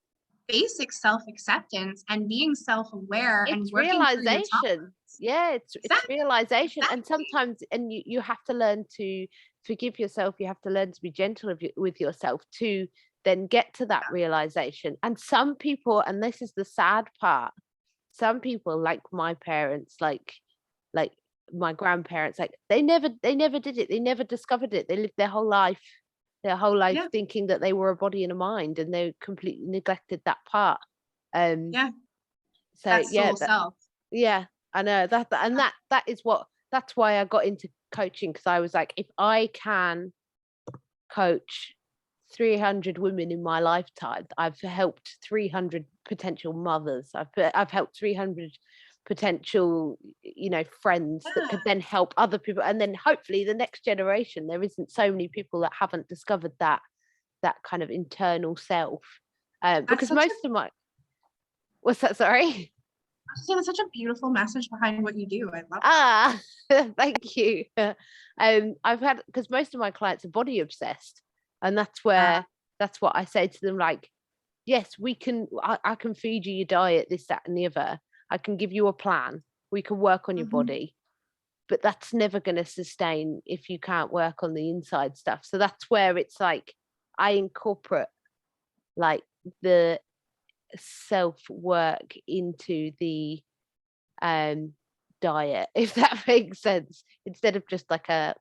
basic self-acceptance and being self-aware and it's working through your realization. tolerance. Yeah, it's Exactly. realization. And Exactly. sometimes, and you have to learn to forgive yourself. You have to learn to be gentle with yourself to then get to that realization. And some people, and this is the sad part, some people like my parents, like my grandparents, like they never did it. They never discovered it. They lived their whole life Yeah. thinking that they were a body and a mind, and they completely neglected that part. Um, Yeah. so That yeah, soul self. yeah, I know and that is what, that's why I got into coaching, because I was like, if I can coach 300 women in my lifetime, I've helped 300 potential mothers. I've helped 300 potential, you know, friends that Yeah. could then help other people, and then hopefully the next generation. There isn't so many people that haven't discovered that kind of internal self. That's Because such a most of my, what's that? Sorry. that's such a beautiful message behind what you do. I love that. Ah, thank you. I've had, because most of my clients are body obsessed, and Yeah. that's what I say to them. Like, yes, we can. I can feed you your diet, this, that, and the other. I can give you a plan. We can work on your Mhm. body, but that's never going to sustain if you can't work on the inside stuff. So that's where it's like I incorporate like the self work into the um diet, if that makes sense, instead of just like a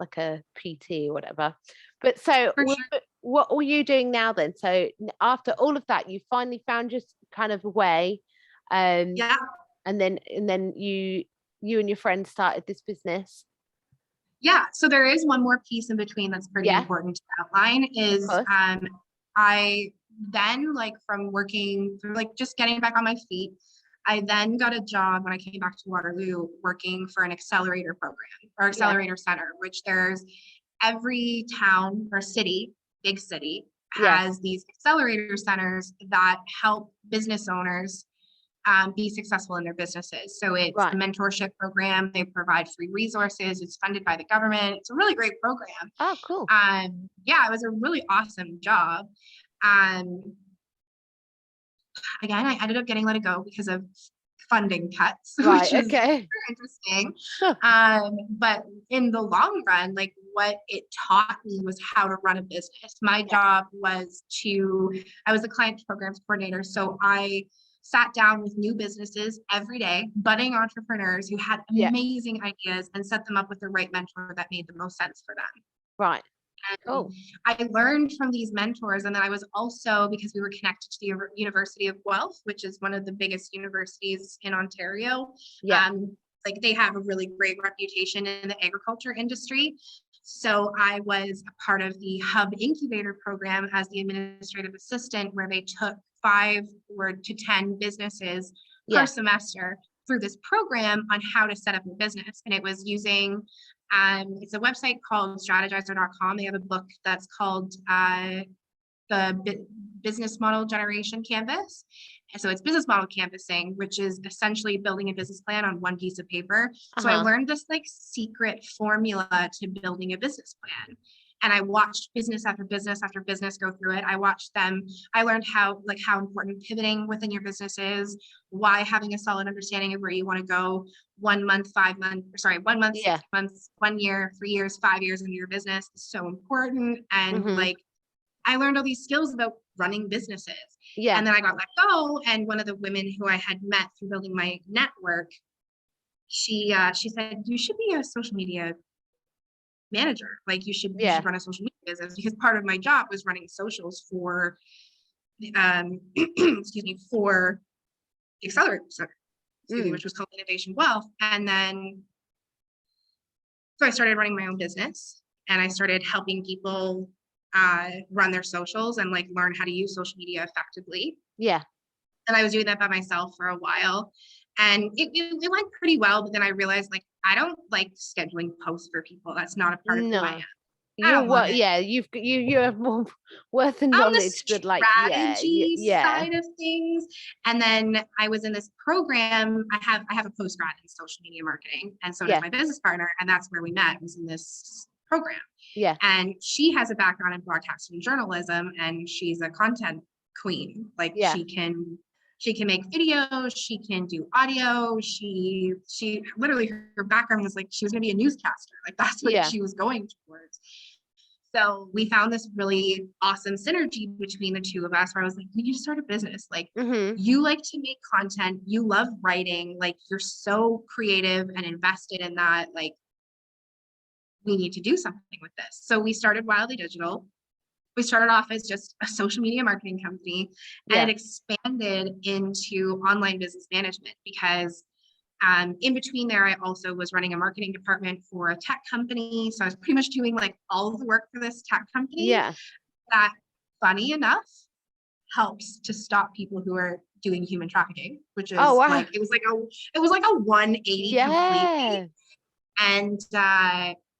PT or whatever. But so For sure. what are you doing now then? So after all of that, you finally found your kind of way, um Yeah. and then you and your friend started this business. Yeah. So there is one more piece in between that's pretty Yeah, important to outline of is course. I then like from working through like just getting back on my feet, I then got a job when I came back to Waterloo working for an accelerator program or Yeah, accelerator center, which there's every town or city, big city, yeah, has these accelerator centers that help business owners be successful in their businesses. So it's a right. mentorship program. They provide free resources. It's funded by the government. It's a really great program. Oh, cool. Yeah, it was a really awesome job. Um, Again, I ended up getting let go because of funding cuts, Right, which is okay. super interesting. But in the long run, like what it taught me was how to run a business. My Yeah, job was I was a client programs coordinator. So I sat down with new businesses every day, budding entrepreneurs who had yeah. amazing ideas and set them up with the right mentor that made the most sense for them. Right. And Cool. I learned from these mentors. And then I was also, because we were connected to the University of Guelph, which is one of the biggest universities in Ontario. Yeah. Like they have a really great reputation in the agriculture industry. So I was a part of the Hub Incubator program as the administrative assistant, where they took 5 or to 10 businesses per Yeah. semester through this program on how to set up a business. And it was using it's a website called strategizer.com. They have a book that's called the Business Model Generation Canvas. And so it's business model canvassing, which is essentially building a business plan on one piece of paper. So I Uh-huh. learned this like secret formula to building a business plan. And I watched business after business after business go through it. I watched them. I learned how important pivoting within your business is, why having a solid understanding of where you want to go 1 month, 1 month, Yeah. 6 months, 1 year, 3 years, 5 years into your business is so important. And like, I learned all these skills about running businesses. Yeah. And then I got let go. And one of the women who I had met through building my network, she said, you should be a social media manager. Like you should run a social media business, because part of my job was running socials for excuse me, for the Accelerator Center, which was called Innovation Wealth. And then so I started running my own business, and I started helping people run their socials and like learn how to use social media effectively. Yeah. And I was doing that by myself for a while, and it went pretty well. But then I realized, like, I don't like scheduling posts for people. That's not a part of who I am. You're what? Yeah, you have more worth and knowledge. The Good, like strategy side of things. And then I was in this program. I have a postgrad in social media marketing, and so does my business partner. And that's where we met, was in this program. Yeah. And she has a background in broadcasting and journalism, and she's a content queen. Like she can make videos, she can do audio. She literally, her background was like, she was going to be a newscaster. Like that's what she was going towards. So we found this really awesome synergy between the two of us, where I was like, we need to start a business. Like you like to make content, you love writing, like you're so creative and invested in that. Like we need to do something with this. So we started Wildly Digital. We started off as just a social media marketing company, and it expanded into online business management, because in between there, I also was running a marketing department for a tech company. So I was pretty much doing like all of the work for this tech company. Yeah. That, funny enough, helps to stop people who are doing human trafficking, which is like, it was like a 180 completely. And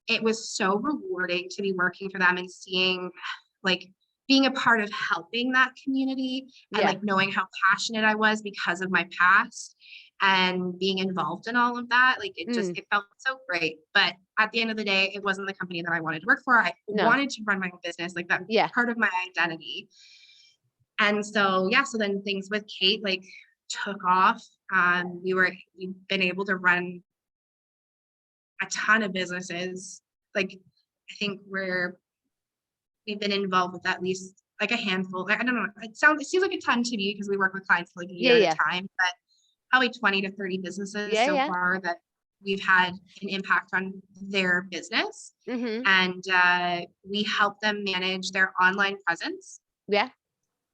it was so rewarding to be working for them and seeing, like, being a part of helping that community, and like knowing how passionate I was because of my past and being involved in all of that. Like it felt so great. But at the end of the day, it wasn't the company that I wanted to work for. I wanted to run my own business, like that part of my identity. And so, so then things with Kate like took off. We've been able to run a ton of businesses. Like I think we've been involved with at least like a handful. I don't know. It seems like a ton to me, because we work with clients for like a year at a time, but probably 20 to 30 businesses so far that we've had an impact on their business. And we help them manage their online presence.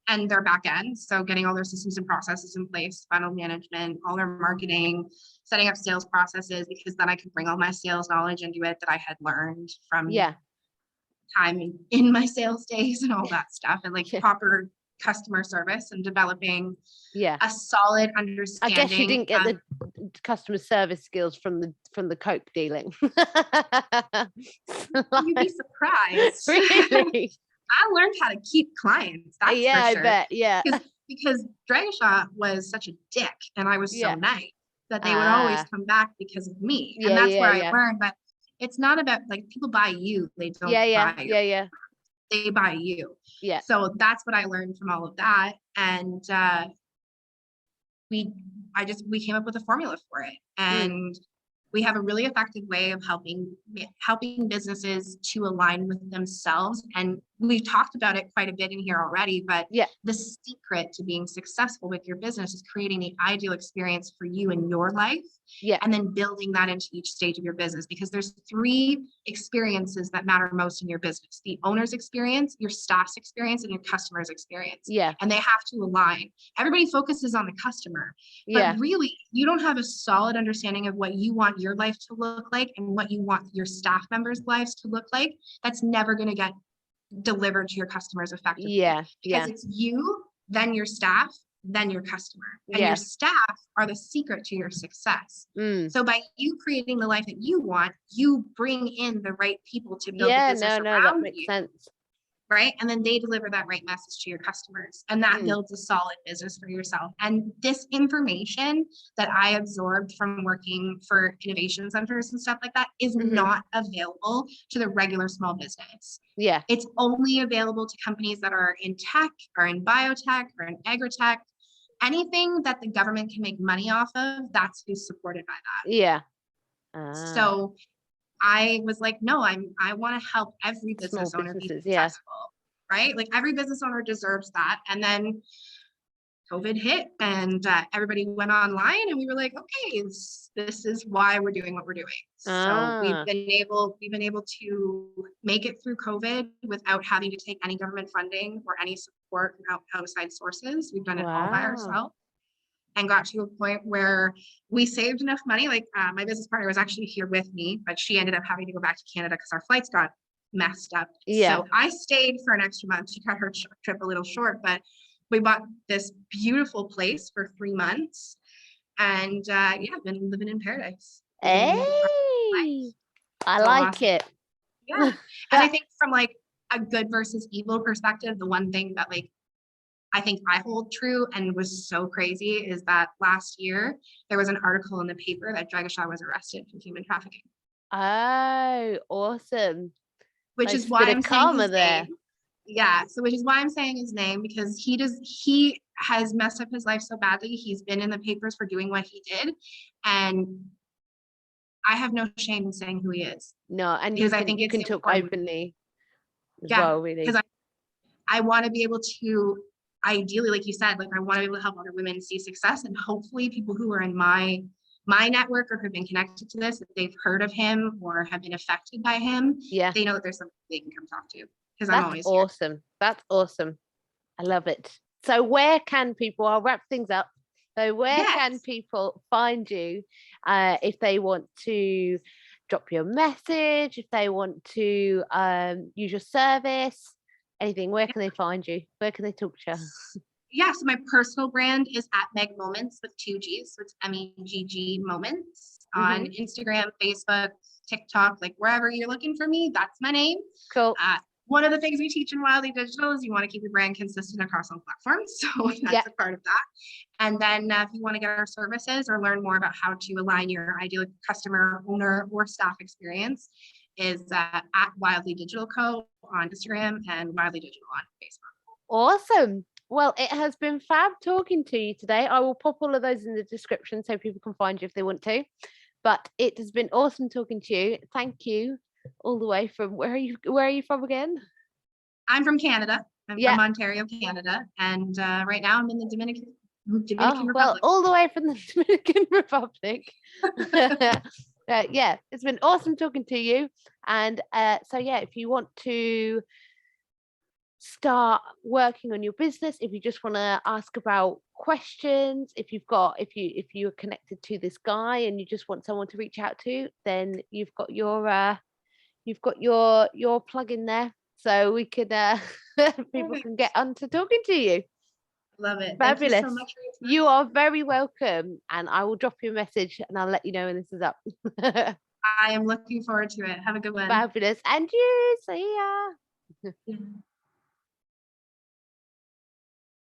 And their back end. So getting all their systems and processes in place, funnel management, all their marketing, setting up sales processes, because then I could bring all my sales knowledge into it that I had learned from time in my sales days and all that stuff, and like proper customer service and developing a solid understanding. I guess you didn't get the customer service skills from the coke dealing. You'd be surprised. Really? I learned how to keep clients. That's for sure. I bet. Because Dragashaw was such a dick, and I was so nice that they would always come back because of me. And that's where I learned that it's not about, like, people buy you, they don't buy you. They buy you. So that's what I learned from all of that. And we came up with a formula for it. And we have a really effective way of helping businesses to align with themselves. And we've talked about it quite a bit in here already, but the secret to being successful with your business is creating the ideal experience for you in your life. And then building that into each stage of your business, because there's 3 experiences that matter most in your business: the owner's experience, your staff's experience, and your customer's experience. And they have to align. Everybody focuses on the customer, but really you don't have a solid understanding of what you want your life to look like and what you want your staff members' lives to look like. That's never going to get delivered to your customers effectively. Because it's you, then your staff, then your customer. And your staff are the secret to your success. So by you creating the life that you want, you bring in the right people to build the business around that makes sense. right? And then they deliver that right message to your customers, and that builds a solid business for yourself. And this information that I absorbed from working for innovation centers and stuff like that is not available to the regular small business. Yeah. It's only available to companies that are in tech or in biotech or in agri-tech. Anything that the government can make money off of, that's who's supported by that. Yeah. So I was like, no, I want to help every business owner be successful, right? Like every business owner deserves that. And then COVID hit and everybody went online, and we were like, okay, this is why we're doing what we're doing. So we've been able to make it through COVID without having to take any government funding or any support from outside sources. We've done it all by ourselves, and got to a point where we saved enough money. Like my business partner was actually here with me, but she ended up having to go back to Canada because our flights got messed up. So I stayed for an extra month. She cut her trip a little short, but we bought this beautiful place for 3 months, and I've been living in paradise. Hey, I like it. Yeah. And I think from like a good versus evil perspective, the one thing that like I think I hold true and was so crazy is that last year there was an article in the paper that Dragishaw was arrested for human trafficking. Oh, awesome. Which is why I'm saying his name. Yeah, so which is why I'm saying his name, because he has messed up his life so badly. He's been in the papers for doing what he did, and I have no shame in saying who he is. No, and because I think you can talk openly as well, really. Because I want to be able to, ideally, like you said, like I want to be able to help other women see success, and hopefully people who are in my network or who've been connected to this, if they've heard of him or have been affected by him, they know that there's something they can come talk to. Because I'm always awesome here. That's awesome. I love it. So where can people, I'll wrap things up. So where can people find you if they want to drop you a message, if they want to use your service, anything? Where can they find you? Where can they talk to you? Yeah, so my personal brand is at Meg Moments with 2 G's. So it's MEGG Moments on Instagram, Facebook, TikTok, like wherever you're looking for me, that's my name. Cool. One of the things we teach in Wildly Digital is you want to keep your brand consistent across all platforms. So that's a part of that. And then if you want to get our services or learn more about how to align your ideal customer, owner, or staff experience, is at Wildly Digital Co. on Instagram and Wildly Digital on Facebook. Awesome. Well, it has been fab talking to you today. I will pop all of those in the description so people can find you if they want to. But it has been awesome talking to you. Thank you. All the way from where are you from again? I'm from Canada. I'm from Ontario, Canada, and right now I'm in the Dominican Republic. Well, all the way from the Dominican Republic. It's been awesome talking to you. And if you want to start working on your business, if you just want to ask about questions, if you're connected to this guy and you just want someone to reach out to, then you've got your plug in there, so we could people can get on to talking to you. Love it. Fabulous. Thank you so much for your time. You are very welcome, and I will drop you a message and I'll let you know when this is up. I am looking forward to it. Have a good one. Fabulous. And you, see ya.